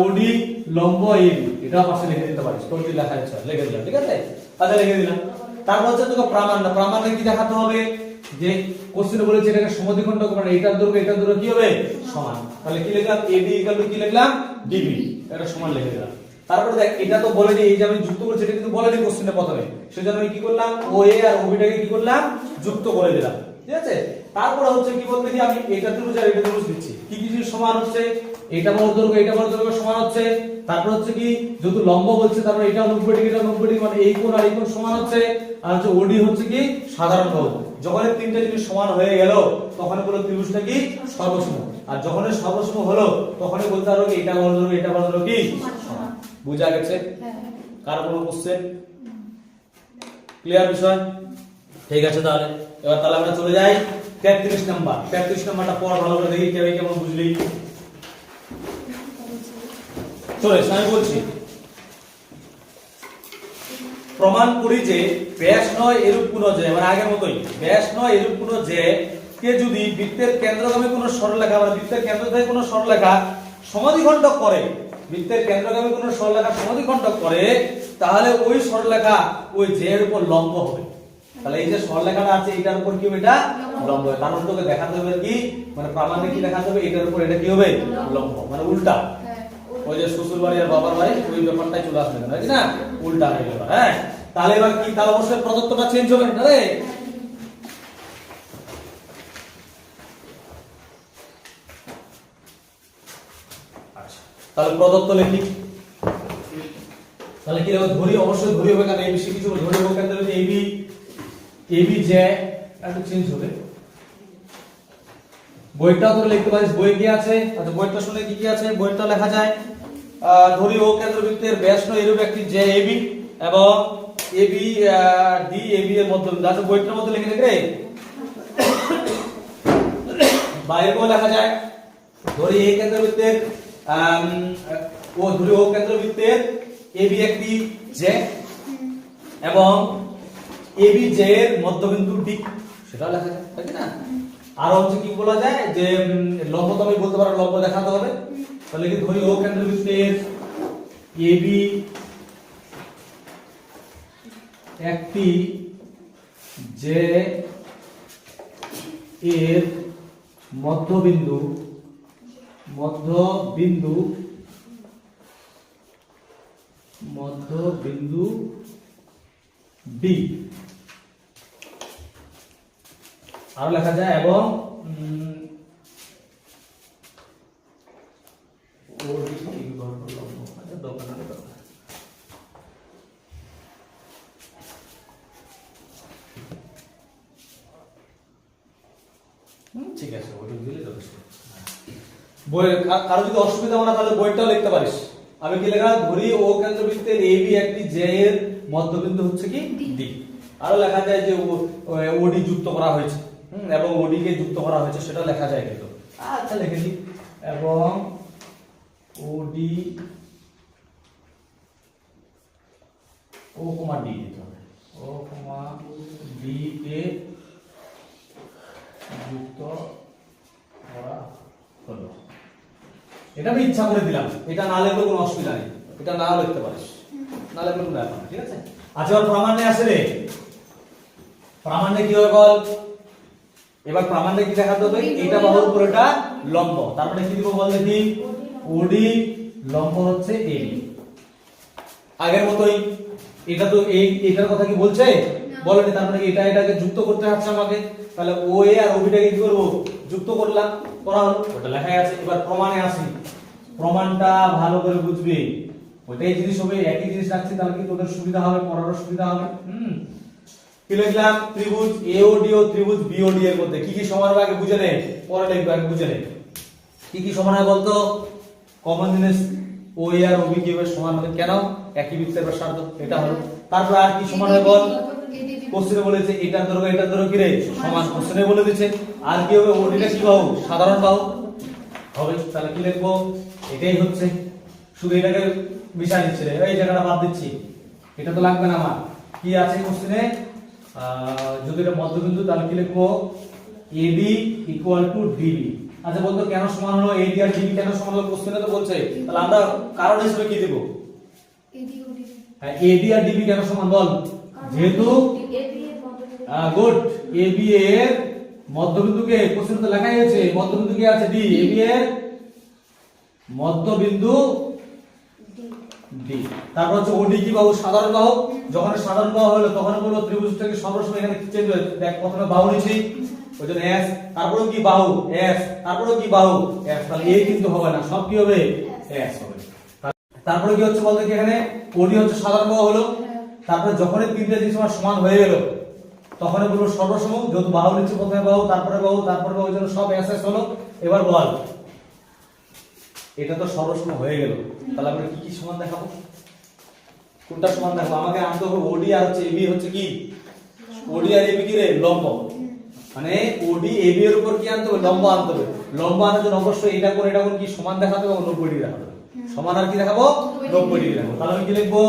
OD লম্ব AB, এটা পাশে লিখে দিতে পারিস, তোর যদি লেখার ইচ্ছা লিখে দিলাম, ঠিক আছে? আচ্ছা লিখে দিলাম। তারপর হচ্ছে তোকে প্রামাণ্য কি দেখাতে হবে? যে কোশ্চেনে বলেছে এটাকে সমদ্বিখণ্ডক মানে এটার দৈর্ঘ্য কি হবে সমান, তাহলে কি লিখলাম AB কি লিখলাম DB, এটা সমান লিখে দিলাম। তারপরে দেখ এটা তো বলেনি, এই যে আমি যুক্ত করেছি এটা কিন্তু বলেনি কোশ্চেনে প্রথমে, সেজন্য আমি কি করলাম OA আর OB টাকে কি করলাম যুক্ত করে দিলাম, ঠিক আছে। তারপরে হচ্ছে কি বলতে কি আমি এটা ত্রিভুজ আর এটা ত্রিভুজ দিচ্ছি, কি কি জিনিস সমান হচ্ছে, এটা বড় দৈর্ঘ্য সমান হচ্ছে। তারপর হচ্ছে কি যেহেতু লম্ব বলছে তারপর এটা 90 ডিগ্রি এটা 90 ডিগ্রি মানে এই কোণ আর এই কোণ সমান হচ্ছে। আর হচ্ছে OD হচ্ছে কি সাধারণ বাহু। যখন এই তিনটা জিনিস সমান হয়ে গেল তখন বলো ত্রিভুজটা কি সর্বসম, আর যখন সর্বসম হলো তখনই বলতে পারো কি এটা বড় দৈর্ঘ্য এটা বড় দৈর্ঘ্য কি সমান। বুঝা গেছে? কার কোনো কোশ্চেন? ক্লিয়ার বিষয়? ঠিক আছে, তাহলে তাহলে আমরা চলে যাই 33 নাম্বার। 33 নাম্বারটা পড় ভালো করে দেখি কেমন বুঝলি। চলে আমি বলছি, প্রমাণ করি যে ব্যাস নয় এরূপ কোন যে, মানে আগের মতোই ব্যাস নয় এরূপ কোন যে কে যদি বৃত্তের কেন্দ্রগামী কোন সরলরেখা মানে বৃত্তের কেন্দ্র থেকে কোন সরলরেখা সমাধিখণ্ডক করে, বৃত্তের কেন্দ্রগামী কোন সরলরেখা সমাধিখণ্ডক করে, তাহলে ওই সরলরেখা ওই যে এর উপর লম্ব হবে। তাহলে এই যে সরলরেখাটা আছে এটার উপর কি হবে, এটা লম্ব হবে। তার মানে তোকে দেখাতে হবে কি, মানে প্রামাণ্যে কি দেখাতে হবে, এটার উপর এটা কি হবে লম্ব, মানে উল্টা। ওই যে শ্বশুর বাড়ি আর বাবার বাড়ি ওই ব্যাপারটাই চলে আসবে না, তাই না, উল্টা হয়ে গেল। হ্যাঁ, তাহলে এবার কি, তাহলে অবশ্যই প্রদত্তটা চেঞ্জ হবে না রে। আচ্ছা, তাহলে প্রদত্ত লিখি। তাহলে কি হবে, ধরি, অবশ্যই ধরি হবে, কারণ ABC কিছু ধরি হবে, কেন তাহলে AB যে একটু চেঞ্জ হবে। বইটাও তো লিখতে পারিস, বই কি আছে, আচ্ছা বইটা শুনে কি কি আছে, বইটা লেখা যায় ধরি ও কেন্দ্রবৃত্তের ব্যাস নয় এরূপ একটি যে AB এবং AB DAB এর মধ্যবিন্দু আছে, বইটার মধ্যে লিখে রে বাইরেও লেখা যায় ধরি এই কেন্দ্রবৃত্তের ধরি ও কেন্দ্রবৃত্তের AB একটি যে এবং AB যে এর মধ্যবিন্দু D, সেটাও লেখা যায়, তাই না। আর হচ্ছে কি বলা যায় যে লম্ব তো আমি বলতে পারো লম্ব দেখাতে হবে, তাহলে কি ধরি ও কেন্দ্রবৃত্তের AB একটি যে এর মধ্যবিন্দু D আর লেখা যায় এবং ঠিক আছে, ওটা দিলে যথেষ্ট। বই কারো যদি অসুবিধা হয় না তাহলে বইটাও লিখতে পারিস। আমি কি লেখা, ধরি ও কেন্দ্রবৃত্তের AB একটি যে এর মধ্যবিন্দু হচ্ছে কি D। আরো লেখা যায় যে OD যুক্ত করা হয়েছে এবং OD কে যুক্ত করা হয়েছে, সেটা লেখা যায় কিন্তু। আচ্ছা লিখে দিই, এবং OD O, D দিতে হবে, O, D কে যুক্ত করা হলো। এটা আমি ইচ্ছা করে দিলাম, এটা না লিখলে কোনো অসুবিধা নেই, এটা না লিখতে পারিস, না লিখলে কোনো ব্যাপার না, ঠিক আছে। আচ্ছা এবার প্রামাণ্যে আসে রে, প্রামাণ্যে কি হবে বল, এবার প্রামাণ্যে কি দেখাতে হবে, এটা বাহুর উপর এটা লম্ব, তার মানে কি দিব বল দেখি, OD লম্ব হচ্ছে AB। আগের মতোই এটা তো এটার কথা কি বলছে, বলেনি, তার মানে এটা এটাকে যুক্ত করতে হচ্ছে আমাকে, তাহলে OA আর OB টাকে কি করব, যুক্ত করলাম, করা হলো, ওটা লেখাই আছে। এবার প্রমাণে আসি, প্রমাণটা ভালো করে বুঝবি, ওইটাই জিনিস হবে, একই জিনিস রাখছি, তাহলে কি তোদের সুবিধা হবে, পড়ারও সুবিধা হবে। কি লিখলাম, ত্রিভুজ AOD ও ত্রিভুজ BOD এর মধ্যে কি কি সমান হবে আগে বুঝে নে, পরে লিখবো, আগে বুঝে নে কি কি সমান হয় বলতো। কমন জিনিস OA আর OB কি হবে সমান হবে, কেন, একই বৃত্তের ব্যাসার্ধ, এটা হলো। তারপর আর কি সমান হয় বল, কোশ্চেনে বলেছে এটার দৈর্ঘ্য কি রে সমান, কোশ্চেনে বলে দিয়েছে। আর কি হবে, OD টা কি বাহু, সাধারণ বাহু হবে, তাহলে কি লিখবো, এটাই হচ্ছে, শুধু এটাকে মিশা নিচ্ছে রে, এই জায়গাটা বাদ দিচ্ছি, এটা তো লাগবে না আমার। কি আছে কোশ্চেনে, যদি এটা মধ্যবিন্দু তাহলে কি লিখবো, AB = DB। আচ্ছা বলতো কেন সমান হলো, AD আর DB কেন সমান হলো, কোশ্চেনে তো বলছে, তাহলে আমরা কারণ হিসেবে কি দেব, হ্যাঁ AD আর DB কেন সমান বল, যেহেতু গুড। এবি এর মধ্যবিন্দুকে প্রশ্নে তো লেখাই আছে, মধ্যবিন্দু কি আছে? ডি। এবি এর মধ্যবিন্দু ডি। তারপর হচ্ছে ওডি কি বাহু? সাধারণ বাহু। যখন সাধারণ বাহু হলো তখন বলবো ত্রিভুজটাকে সর্বসময় এখানে চেঞ্জ হয়ে দেখ, প্রথমে বাহু নিছি ওই জন্য এস, তারপরে কি বাহু এস, তারপরে কি বাহু এস, তাহলে এ কিন্তু হবে না, সব কি হবে? এস হবে। তারপরে কি হচ্ছে বলতে কি এখানে ওডি হচ্ছে সাধারণ বাহু হলো, তারপরে যখনই তিনটে জিনিস আমার সমান হয়ে গেল তখন বলবো সর্বসম, যেহেতু বাহু নিচ্ছে প্রথমে বাহু তারপরে বাহু তারপরে বাহু, জন্য সব এস এস হলো। এবার বল এটা তো সর্বসম হয়ে গেল, তাহলে আমরা কি কি সমান দেখাবো? কোনটা সমান দেখাবো? আমাকে আনতে হবে ওডি আর হচ্ছে এবি হচ্ছে কি? ওডি আর এবি কি রে? লম্ব। মানে ওডি এবি এর উপর কি আনতে হবে? লম্ব আনতে হবে। লম্ব আনার জন্য অবশ্যই এটা কোণ কি সমান দেখাতে হবে, 90 ডিগ্রি দেখাতে হবে। সমান আর কি দেখাবো? 90 ডিগ্রি দেখাবো। তাহলে আমি কি লিখবো?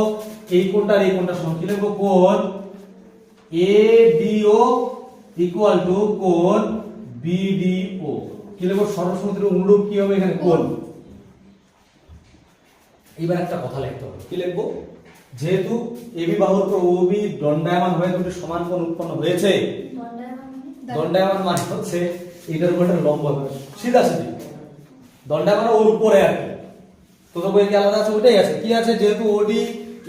এই কোণটা আর এই কোণটা সমান, কি লিখবো? কোণ ADO ইকুয়াল টু কোণ BDO। কি লিখবো? সর্বসমুদ্রের অনুরূপ কি হবে এখানে? কোণ। এবার একটা কথা লিখতে হবে, কি লিখবো? যেহেতু এবি বাহুর উপর ওবি দণ্ডায়মান হয়ে দুটো সমান কোণ উৎপন্ন হয়েছে, দণ্ডায়মান মানে হচ্ছে এটার উপর একটা লম্ব হবে, সিধা সিধি। দণ্ডায়মান ওর উপরে আর কি, তো বই কি আলাদা আছে? ওটাই আছে। কি আছে? যেহেতু ওডি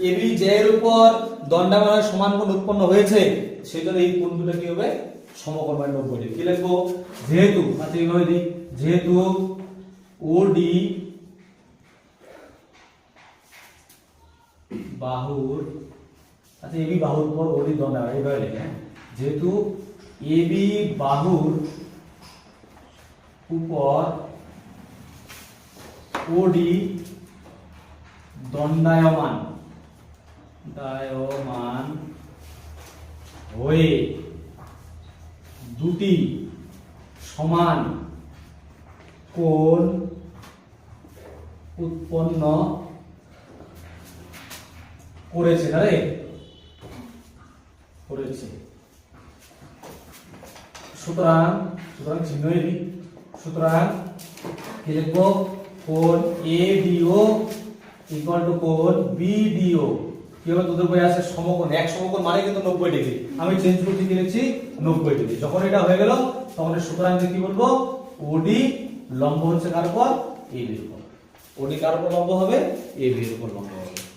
এবি জে এর উপর দণ্ডায়মান হয়ে সমান কোণ উৎপন্ন হয়েছে, সেজন্য এই কোণ দুটো কি হবে? সমকোণ মানে 90 ডিগ্রি। কি লিখবো? যেহেতু, আচ্ছা এইভাবে দিই, যেহেতু ওডি বাহুর, আচ্ছা এবি বাহুর উপর ওডি দণ্ডায়মান, এইভাবে লিখে, যেহেতু এবি বাহুর উপর ওডি দণ্ডায়মান হয়ে দুটি সমান কোণ উৎপন্ন করেছে, তাই করেছে। সুতরাং চিহ্নই দিই। সুতরাং কি লিখবো? কোণ ADO ইকুয়াল টু কোণ BDO। কি হবে? তোদের বই আছে সমকোণ, এক সমকোণ মানে কিন্তু 90 ডিগ্রি। আমি চেঞ্জ করতে কি লিখছি? 90 ডিগ্রি। যখন এটা হয়ে গেল তখন সুতরাং কি বলবো? OD লম্ব হচ্ছে কার উপর? AB এর উপর। OD কার উপর লম্ব হবে? AB এর উপর লম্ব হবে।